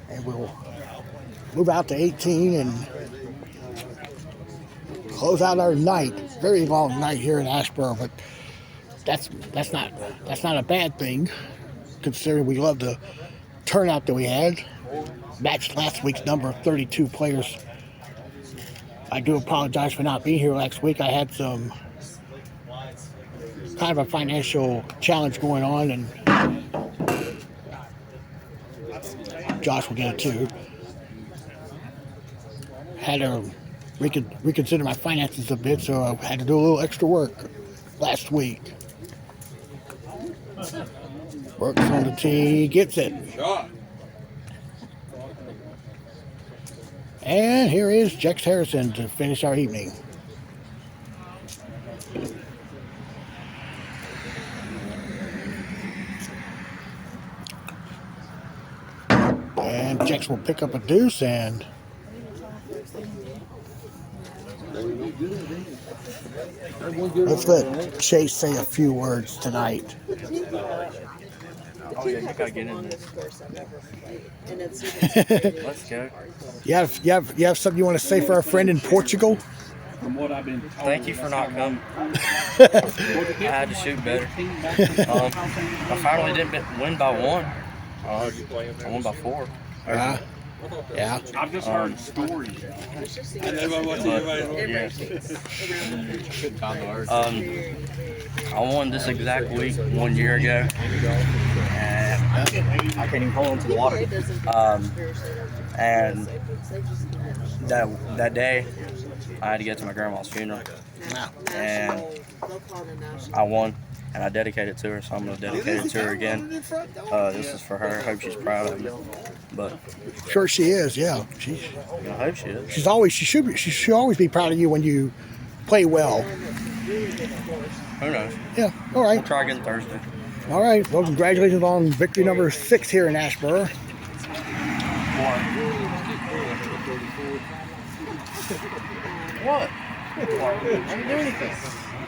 And we'll move out to 18 and close out our night. Very long night here in Asheboro, but that's not a bad thing, considering we love the turnout that we had. Matched last week's number of 32 players. I do apologize for not being here last week. I had some kind of a financial challenge going on, and Josh will get a 2. had to reconsider my finances a bit, so I had to do a little extra work last week. Works on the tee, gets it. And here is Jex Harrison to finish our evening. And Jex will pick up a deuce, and let's let Chase say a few words tonight. Oh yeah, you gotta get in this. Let's go. You have something you want to say for our friend in Portugal? Thank you for not coming. I had to shoot better. I finally didn't win by 1. I won by 4. Yeah. I've just heard stories. I won this exact week 1 year ago. And I can't even hold on to the water. And that day, I had to get to my grandma's funeral. And I won. And I dedicated it to her, so I'm going to dedicate it to her again. This is for her. I hope she's proud of me. But Sure she is, yeah. I hope she is. She should always be proud of you when you play well. Who knows? Yeah, all right. I'll try again Thursday. All right, well, congratulations on victory number 6 here in Asheboro. What? I didn't do anything.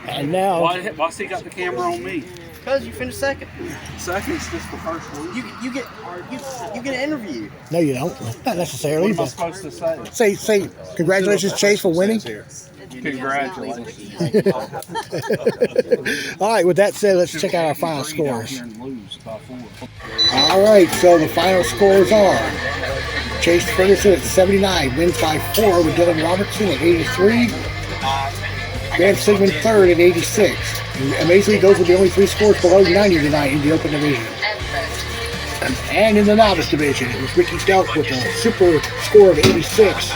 And now... Why's he got the camera on me? Because you finished second. Second's just the first one. You get an interview. No, you don't. Not necessarily. What am I supposed to say? Say congratulations, Chase, for winning. Congratulations. All right, with that said, let's check out our final scores. All right, so the final scores are Chase Ferguson at 79, wins by 4 with Dylan Robertson at 83. Grant Sigmund third at 86. Amazingly, those were the only 3 scores below 90 tonight in the open division. And in the novice division, it was Ricky Delk with a super score of 86.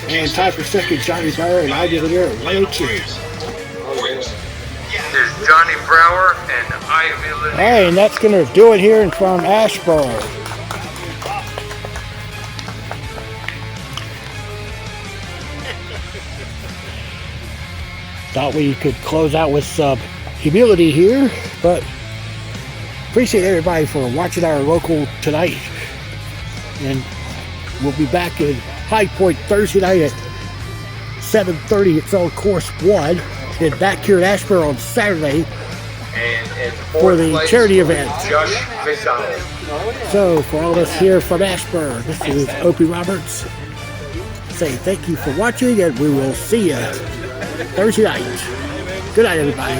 And tied for second, Johnny Brower and Ivy Lanier at 102. There's Johnny Brower and Ivy Lanier. All right, and that's going to do it here from Asheboro. Thought we could close out with some humility here, but appreciate everybody for watching our local tonight. And we'll be back in High Point Thursday night at 7:30 at Fell Course 1. Then back here at Asheboro on Saturday for the charity event. So for all of us here from Asheboro, this is Opie Roberts. Say thank you for watching, and we will see you Thursday night. Good night, everybody.